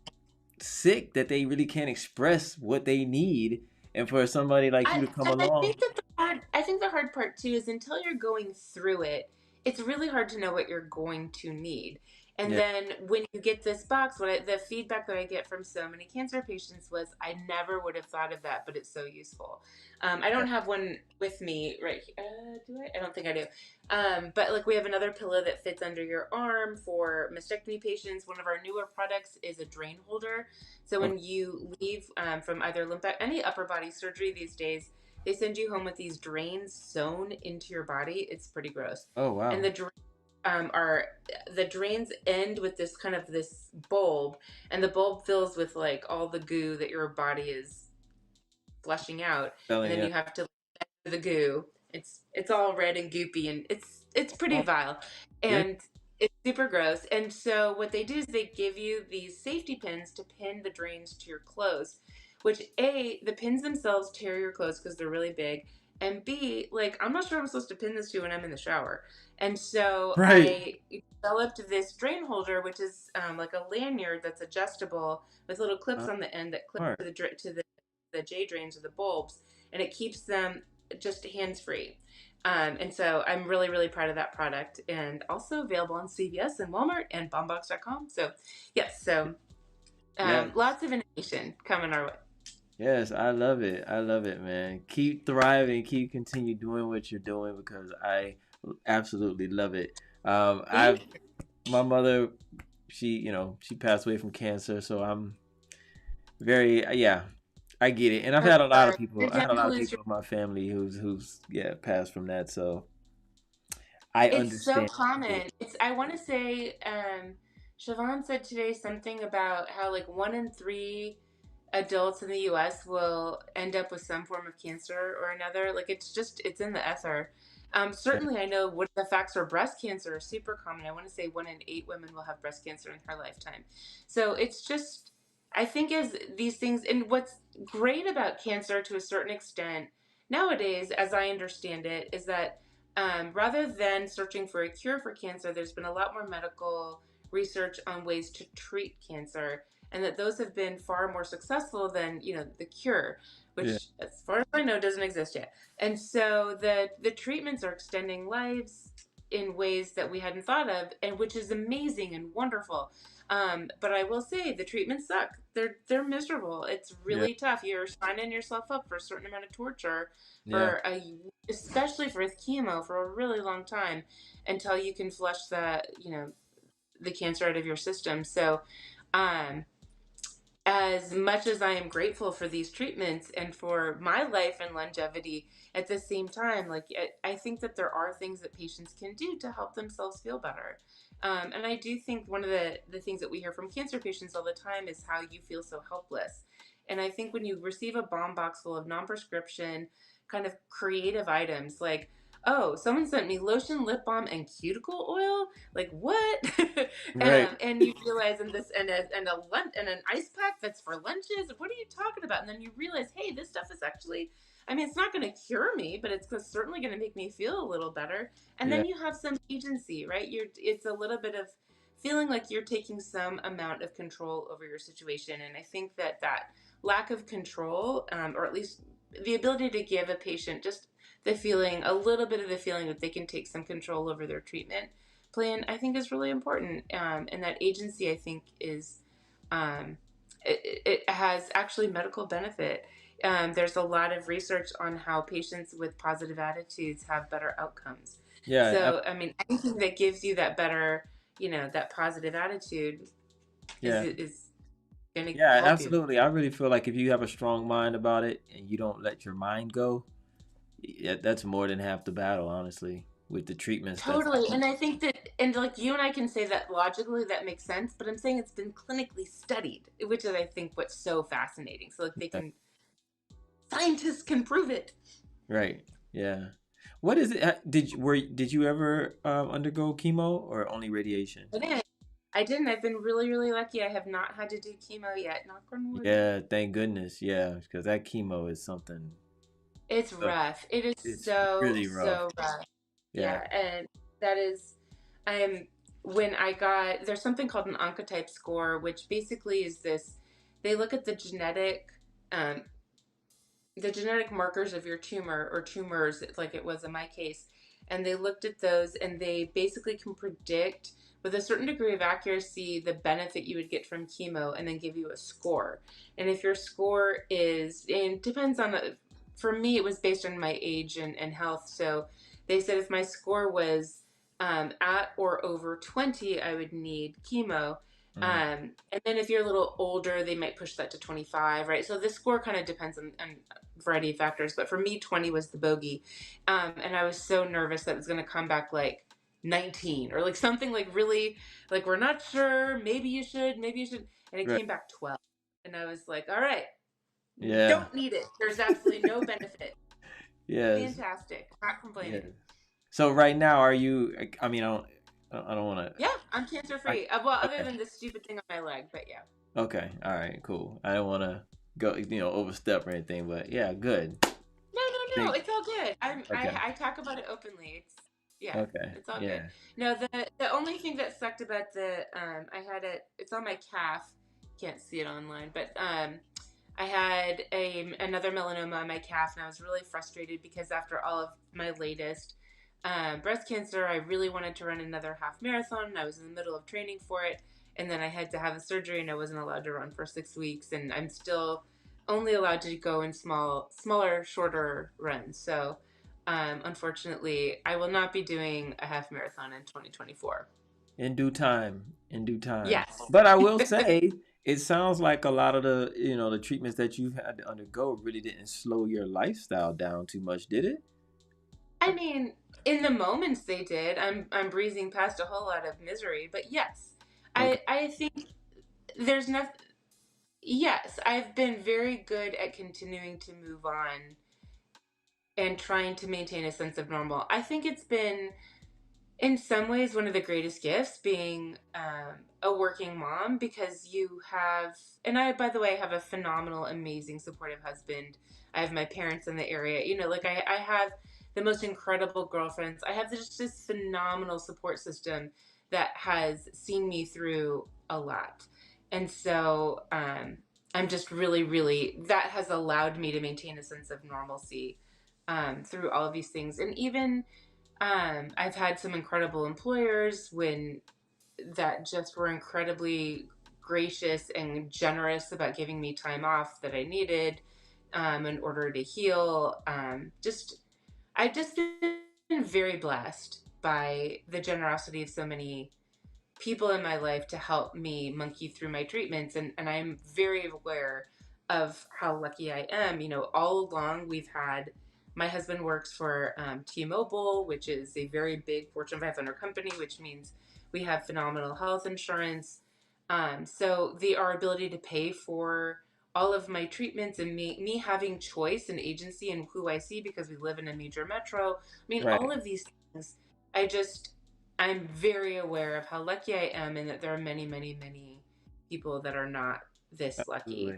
[SPEAKER 3] sick that they really can't express what they need, and for somebody like you to come
[SPEAKER 4] I
[SPEAKER 3] along.
[SPEAKER 4] think that I think the hard part too is until you're going through it, it's really hard to know what you're going to need. And
[SPEAKER 3] Yeah.
[SPEAKER 4] then when you get this box, the feedback that I get from so many cancer patients was, I never would have thought of that, but it's so useful. I
[SPEAKER 3] Yeah.
[SPEAKER 4] don't have one with me right here. Do I? I don't think I do. But like we have another pillow that fits under your arm for mastectomy patients. One of our newer products is a drain holder. So
[SPEAKER 3] Oh,
[SPEAKER 4] when you leave from either any upper body surgery these days, they send you home with these drains sewn into your body. It's pretty gross.
[SPEAKER 3] oh
[SPEAKER 4] And
[SPEAKER 3] wow.
[SPEAKER 4] are the drains end with this bulb, and the bulb fills with like all the goo that your body is flushing out, and
[SPEAKER 3] Spelling
[SPEAKER 4] then
[SPEAKER 3] it.
[SPEAKER 4] you have to the goo. It's all red and goopy, and it's pretty
[SPEAKER 3] Oh,
[SPEAKER 4] vile,
[SPEAKER 3] yeah.
[SPEAKER 4] and it's super gross. And so what they do is they give you these safety pins to pin the drains to your clothes, which the pins themselves tear your clothes because they're really big, and B, like I'm not sure I'm supposed to pin this to when I'm in the shower. And so
[SPEAKER 3] Right.
[SPEAKER 4] I developed this drain holder, which is like a lanyard that's adjustable with little clips on the end that clip
[SPEAKER 3] Smart.
[SPEAKER 4] to the J drains or the bulbs, and it keeps them just hands free. And so I'm really, really proud of that product, and also available on CVS and Walmart and BalmBox.com. So, yes, so
[SPEAKER 3] Yes.
[SPEAKER 4] lots of innovation coming our way.
[SPEAKER 3] Yes, I love it. I love it, man. Keep thriving. Keep continue doing what you're doing because I absolutely love it.
[SPEAKER 4] Thank
[SPEAKER 3] I've my mother, she passed away from cancer, so I'm very yeah, I get it. And I've
[SPEAKER 4] you.
[SPEAKER 3] had a lot of
[SPEAKER 4] You're
[SPEAKER 3] people. I had a
[SPEAKER 4] going to
[SPEAKER 3] lot of
[SPEAKER 4] lose your.
[SPEAKER 3] people in my family who's yeah passed from that, so I
[SPEAKER 4] It's so
[SPEAKER 3] understand.
[SPEAKER 4] common. I want to say, Siobhan said today something about how like 1 in 3 adults in the US will end up with some form of cancer or another. Like it's in the ether.
[SPEAKER 3] Yeah,
[SPEAKER 4] Certainly, I know what the facts for breast cancer are super common. I want to say 1 in 8 women will have breast cancer in her lifetime. So it's just, I think as these things, and what's great about cancer to a certain extent nowadays, as I understand it, is that rather than searching for a cure for cancer, there's been a lot more medical research on ways to treat cancer, and that those have been far more successful than the cure,
[SPEAKER 3] yeah,
[SPEAKER 4] which as far as I know doesn't exist yet. And so the treatments are extending lives in ways that we hadn't thought of, and which is amazing and wonderful. But I will say the treatments suck. They're miserable. It's
[SPEAKER 3] yeah,
[SPEAKER 4] really tough. You're signing yourself up for a certain amount of torture
[SPEAKER 3] yeah,
[SPEAKER 4] for especially for chemo for a really long time until you can flush the cancer out of your system. So um, as much as I am grateful for these treatments and for my life and longevity, at the same time, like I think that there are things that patients can do to help themselves feel better. And I do think one of the things that we hear from cancer patients all the time is how you feel so helpless. And I think when you receive a bomb box full of non-prescription kind of creative items like, oh, someone sent me lotion, lip balm, and cuticle oil. Like what?
[SPEAKER 3] right,
[SPEAKER 4] And you realize and a lunch and an ice pack that's for lunches. What are you talking about? And then you realize, hey, this stuff is actually. I mean, it's not going to cure me, but it's certainly going to make me feel a little better. And
[SPEAKER 3] yeah,
[SPEAKER 4] then you have some agency, right? It's a little bit of feeling like you're taking some amount of control over your situation. And I think that lack of control, or at least the ability to give a patient just the feeling, a little bit of the feeling that they can take some control over their treatment plan, I think is really important. And that agency, I think, um, it has actually medical benefit. There's a lot of research on how patients with positive attitudes have better outcomes.
[SPEAKER 3] yeah,
[SPEAKER 4] So, I mean, anything that gives you that better, that positive attitude
[SPEAKER 3] yeah.
[SPEAKER 4] is going to
[SPEAKER 3] Yeah,
[SPEAKER 4] help you.
[SPEAKER 3] absolutely. I really feel like if you have a strong mind about it and you don't let your mind go, yeah, that's more than half the battle, honestly, with the treatments that's
[SPEAKER 4] Totally. And I think that, and like you and I can say that logically that makes sense, but I'm saying it's been clinically studied, which is, I think, what's so fascinating. So, like, scientists can prove it.
[SPEAKER 3] right. Yeah. What is it? Did you ever undergo chemo or only radiation?
[SPEAKER 4] I didn't. I didn't. I've been really, really lucky. I have not had to do chemo yet. Knock on wood.
[SPEAKER 3] Yeah, thank goodness. Yeah, because that chemo is something.
[SPEAKER 4] It's
[SPEAKER 3] So
[SPEAKER 4] rough. It is
[SPEAKER 3] it's
[SPEAKER 4] so,
[SPEAKER 3] really rough.
[SPEAKER 4] so rough.
[SPEAKER 3] Yeah.
[SPEAKER 4] Yeah, and that is, I'm when I got there's something called an oncotype score, which basically is this. They look at um, the genetic markers of your tumor or tumors, like it was in my case, and they looked at those, and they basically can predict with a certain degree of accuracy the benefit you would get from chemo, and then give you a score. And if your score is, and it depends on for me, it was based on my age and health. So they said if my score was at or over 20, I would need chemo.
[SPEAKER 3] Mm.
[SPEAKER 4] And then if you're a little older, they might push that to 25, right? So the score kind of depends on a variety of factors. But for me, 20 was the bogey. And I was so nervous that it was going to come back like 19 or like something like really, like, we're not sure. Maybe you should, maybe you should. And it
[SPEAKER 3] Right.
[SPEAKER 4] came back 12. And I was like, all right,
[SPEAKER 3] Yeah.
[SPEAKER 4] don't need it. There's absolutely no benefit.
[SPEAKER 3] Yes.
[SPEAKER 4] Fantastic. Not complaining.
[SPEAKER 3] Yes. So right now, are you? I mean, I don't want to.
[SPEAKER 4] Yeah, I'm cancer free. Well, other than this stupid thing on my leg, but yeah.
[SPEAKER 3] Okay. All right. Cool. I don't want to go, overstep or anything, but yeah, good.
[SPEAKER 4] No, it's all good.
[SPEAKER 3] Okay.
[SPEAKER 4] I talk about it openly.
[SPEAKER 3] Okay.
[SPEAKER 4] It's all
[SPEAKER 3] Yeah.
[SPEAKER 4] good. No, the only thing that sucked about I had it's on my calf. Can't see it online, but I had another melanoma on my calf, and I was really frustrated because after all of my latest breast cancer, I really wanted to run another half marathon, and I was in the middle of training for it, and then I had to have a surgery, and I wasn't allowed to run for 6 weeks, and I'm still only allowed to go in smaller, shorter runs. So, unfortunately, I will not be doing a half marathon in 2024.
[SPEAKER 3] In due time. In due time.
[SPEAKER 4] Yes.
[SPEAKER 3] But I will say, it sounds like a lot of the treatments that you've had to undergo really didn't slow your lifestyle down too much, did it?
[SPEAKER 4] I mean, in the moments they did. I'm breezing past a whole lot of misery, but yes,
[SPEAKER 3] Okay.
[SPEAKER 4] I think there's nothing. Yes, I've been very good at continuing to move on and trying to maintain a sense of normal. I think it's been, in some ways, one of the greatest gifts being a working mom, because you have, and I, by the way, have a phenomenal, amazing, supportive husband. I have my parents in the area. Like I have the most incredible girlfriends. I have just this phenomenal support system that has seen me through a lot. And so I'm just really, really, that has allowed me to maintain a sense of normalcy through all of these things. And even I've had some incredible employers that just were incredibly gracious and generous about giving me time off that I needed in order to heal. I've just been very blessed by the generosity of so many people in my life to help me monkey through my treatments. And I'm very aware of how lucky I am. All along my husband works for T-Mobile, which is a very big Fortune 500 company, which means we have phenomenal health insurance. So our ability to pay for all of my treatments, and me having choice and agency in who I see because we live in a major metro. I mean,
[SPEAKER 3] Right.
[SPEAKER 4] all of these things, I'm very aware of how lucky I am, and that there are many, many, many people that are not this lucky.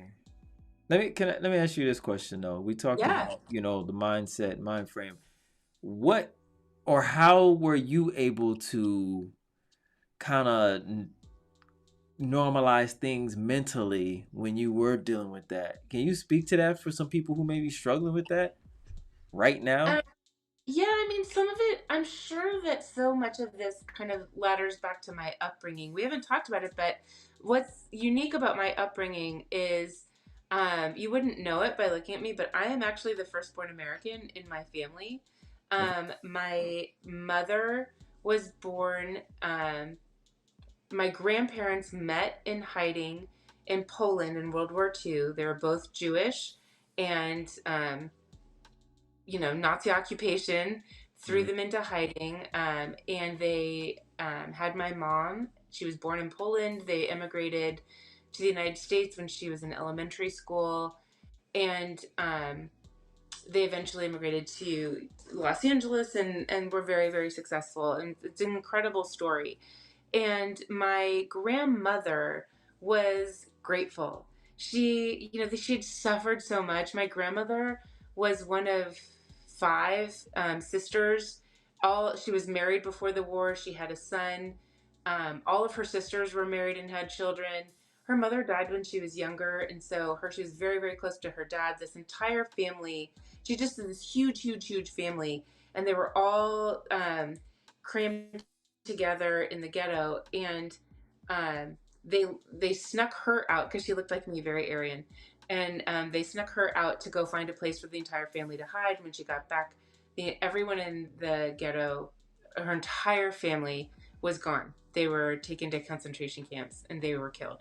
[SPEAKER 3] Absolutely. Let me ask you this question though. We talked
[SPEAKER 4] Yeah.
[SPEAKER 3] about, the mindset, mind frame. What or how were you able to kind of normalize things mentally when you were dealing with that? Can you speak to that for some people who may be struggling with that right now?
[SPEAKER 4] Yeah, I mean, some of it, I'm sure that so much of this kind of ladders back to my upbringing. We haven't talked about it, but what's unique about my upbringing is you wouldn't know it by looking at me, but I am actually the firstborn American in my family. My mother was born, my grandparents met in hiding in Poland in World War II. They were both Jewish, and Nazi occupation threw them into hiding. And they had my mom. She was born in Poland. They immigrated to the United States when she was in elementary school. And they eventually immigrated to Los Angeles and were very, very successful. And it's an incredible story. And my grandmother was grateful. She had suffered so much. My grandmother was one of five sisters. She was married before the war. She had a son. All of her sisters were married and had children. Her mother died when she was younger, and so she was very, very close to her dad. This entire family, she just had this huge, huge, huge family, and they were all crammed together in the ghetto. And they snuck her out because she looked like me, very Aryan, and they snuck her out to go find a place for the entire family to hide. When she got back, everyone in the ghetto, her entire family, was gone. They were taken to concentration camps and they were killed.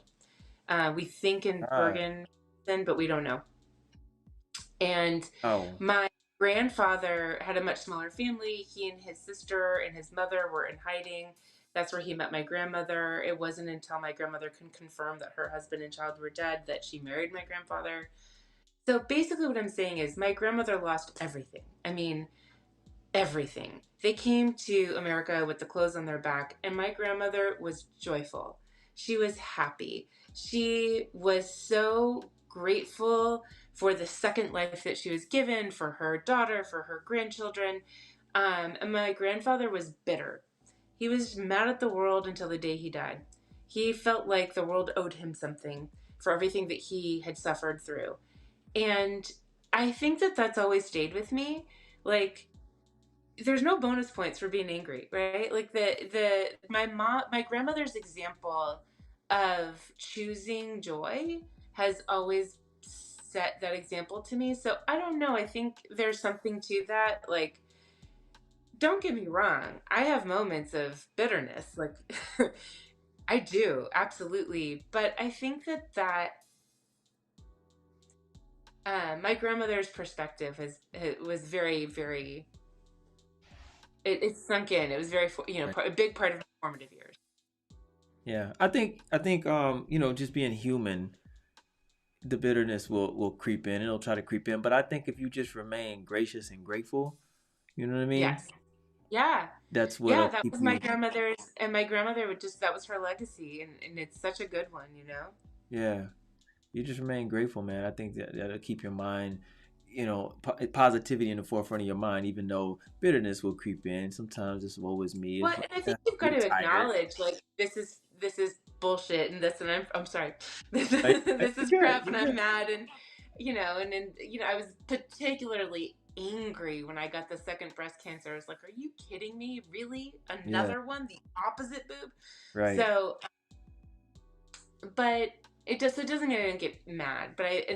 [SPEAKER 4] We think in Bergen, but we don't know. And my grandfather had a much smaller family. He and his sister and his mother were in hiding. That's where he met my grandmother. It wasn't until my grandmother could confirm that her husband and child were dead that she married my grandfather. So basically what I'm saying is my grandmother lost everything. I mean, everything. They came to America with the clothes on their back, and my grandmother was joyful. She was happy. She was so grateful for the second life that she was given, for her daughter, for her grandchildren. And my grandfather was bitter. He was mad at the world until the day he died. He felt like the world owed him something for everything that he had suffered through. And I think that that's always stayed with me. Like, there's no bonus points for being angry, right? Like my grandmother's example of choosing joy has always set that example to me. So I don't know. I think there's something to that. Like, don't get me wrong. I have moments of bitterness. Like, I do, absolutely. But I think that my grandmother's perspective was very, very. It sunk in. It was very, a big part of my formative years.
[SPEAKER 3] Yeah, I think just being human, the bitterness will creep in. It'll try to creep in, but I think if you just remain gracious and grateful, you know what I mean?
[SPEAKER 4] Yes. Yeah.
[SPEAKER 3] That's what.
[SPEAKER 4] Yeah, that was my grandmother's, and my grandmother that was her legacy, and it's such a good one, you know?
[SPEAKER 3] Yeah, you just remain grateful, man. I think that'll keep your mind, positivity in the forefront of your mind, even though bitterness will creep in. Sometimes it's woe is me.
[SPEAKER 4] Well, and I think you've got to acknowledge, like, this is bullshit, and I'm sorry, this is crap, and I'm mad, and I was particularly angry when I got the second breast cancer. I was like, are you kidding me? Really? Another one? The opposite boob?
[SPEAKER 3] Right.
[SPEAKER 4] So, but it doesn't get mad,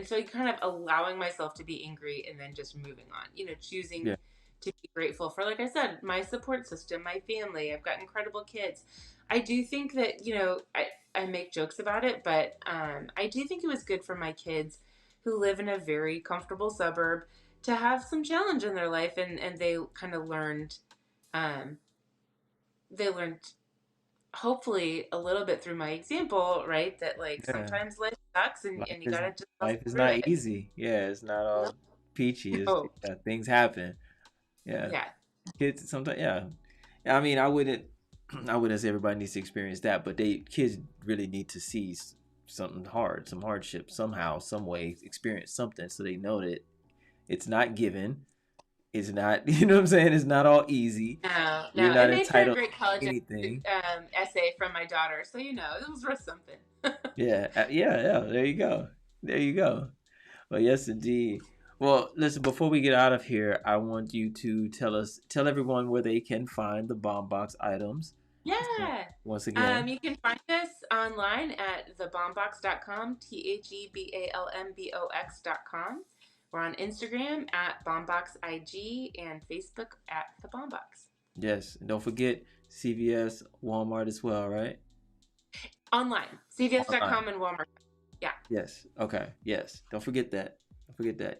[SPEAKER 4] so kind of allowing myself to be angry and then just moving on, choosing to be grateful for, like I said, my support system, my family. I've got incredible kids. I do think that, I make jokes about it, but I do think it was good for my kids who live in a very comfortable suburb to have some challenge in their life, and they kind of learned, hopefully a little bit through my example, right? That sometimes life sucks, and you gotta just
[SPEAKER 3] life is not easy. Yeah, it's not all peachy. Things happen. Yeah. Kids sometimes. Yeah. I mean, I wouldn't say everybody needs to experience that, but kids really need to see something hard, some hardship somehow, some way, experience something so they know that it's not given. It's not, you know what I'm saying? It's not all easy.
[SPEAKER 4] No.
[SPEAKER 3] You're not
[SPEAKER 4] it made for a great
[SPEAKER 3] to
[SPEAKER 4] college
[SPEAKER 3] anything.
[SPEAKER 4] Essay from my daughter, so it was worth something.
[SPEAKER 3] Yeah. There you go. Well, yes, indeed. Well, listen, before we get out of here, I want you to tell everyone where they can find the Balm Box items.
[SPEAKER 4] Yeah.
[SPEAKER 3] Once again.
[SPEAKER 4] You can find us online at thebalmbox.com, TheBalmbox.com. We're on Instagram at BalmBoxIG and Facebook at The Balm Box.
[SPEAKER 3] Yes. And don't forget CVS, Walmart as well, right?
[SPEAKER 4] Online. CVS.com and Walmart. Yeah.
[SPEAKER 3] Yes. Okay. Yes. Don't forget that.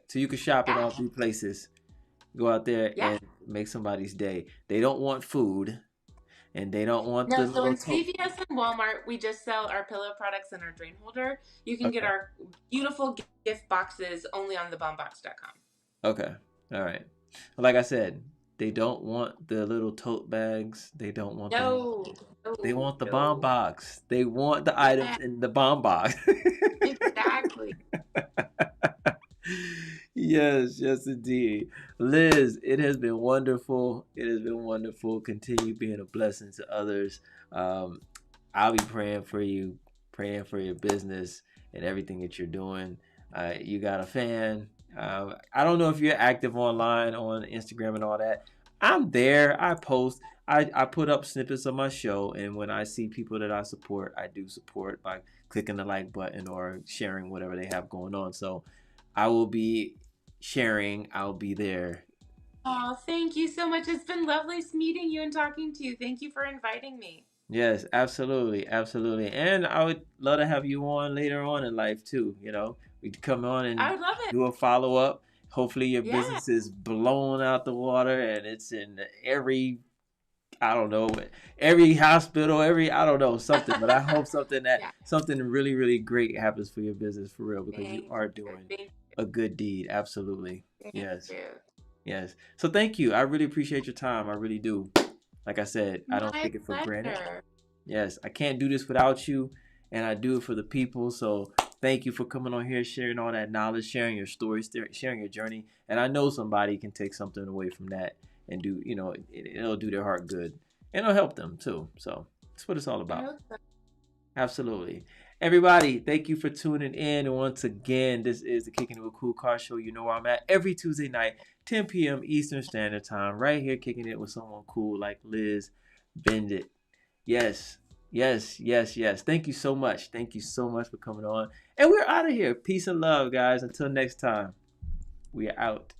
[SPEAKER 3] So you can shop at all three places. Go out there and make somebody's day. They don't want food. And they don't want
[SPEAKER 4] so in CVS and Walmart, we just sell our pillow products and our drain holder. You can get our beautiful gift boxes only on thebalmbox.com.
[SPEAKER 3] Okay. All right. Well, like I said, they don't want the little tote bags. They don't want they want the Balm Box. They want the items in the Balm Box.
[SPEAKER 4] Exactly.
[SPEAKER 3] Yes, yes, indeed. Liz, it has been wonderful. It has been wonderful. Continue being a blessing to others. Um, I'll be praying for you, praying for your business and everything that you're doing. You got a fan. I don't know if you're active online on Instagram and all that. I'm there. I post. I put up snippets of my show, and when I see people that I support, I do support by clicking the like button or sharing whatever they have going on. So I will be sharing. I'll be there.
[SPEAKER 4] Oh, thank you so much. It's been lovely meeting you and talking to you. Thank you for inviting me.
[SPEAKER 3] Yes, absolutely, absolutely. And I would love to have you on later on in life too. We'd come on
[SPEAKER 4] I
[SPEAKER 3] and
[SPEAKER 4] would love it.
[SPEAKER 3] do a follow up. Hopefully your
[SPEAKER 4] Yeah.
[SPEAKER 3] business is blown out the water and it's in every, I don't know, every hospital, I don't know, something. But I hope something
[SPEAKER 4] Yeah.
[SPEAKER 3] something really, really great happens for your business for real, because you
[SPEAKER 4] Thank
[SPEAKER 3] are
[SPEAKER 4] you.
[SPEAKER 3] doing
[SPEAKER 4] Thank
[SPEAKER 3] a good deed. Absolutely.
[SPEAKER 4] Thank
[SPEAKER 3] Yes.
[SPEAKER 4] you.
[SPEAKER 3] Yes. So thank you. I really appreciate your time. I really do. Like I said, I don't
[SPEAKER 4] My
[SPEAKER 3] take it for granted.
[SPEAKER 4] pleasure.
[SPEAKER 3] Yes, I can't do this without you, and I do it for the people. So thank you for coming on here, sharing all that knowledge, sharing your stories, sharing your journey. And I know somebody can take something away from that and do, it'll do their heart good, and it'll help them too. So that's what it's all
[SPEAKER 4] I
[SPEAKER 3] about.
[SPEAKER 4] hope so.
[SPEAKER 3] Absolutely. Everybody, thank you for tuning in. And once again, this is the Kicking It with Koolkard show. You know where I'm at every Tuesday night, 10 p.m. Eastern Standard Time, right here, kicking it with someone cool like Liz Benditt. Yes, yes, yes, yes. Thank you so much. Thank you so much for coming on. And we're out of here. Peace and love, guys. Until next time, we are out.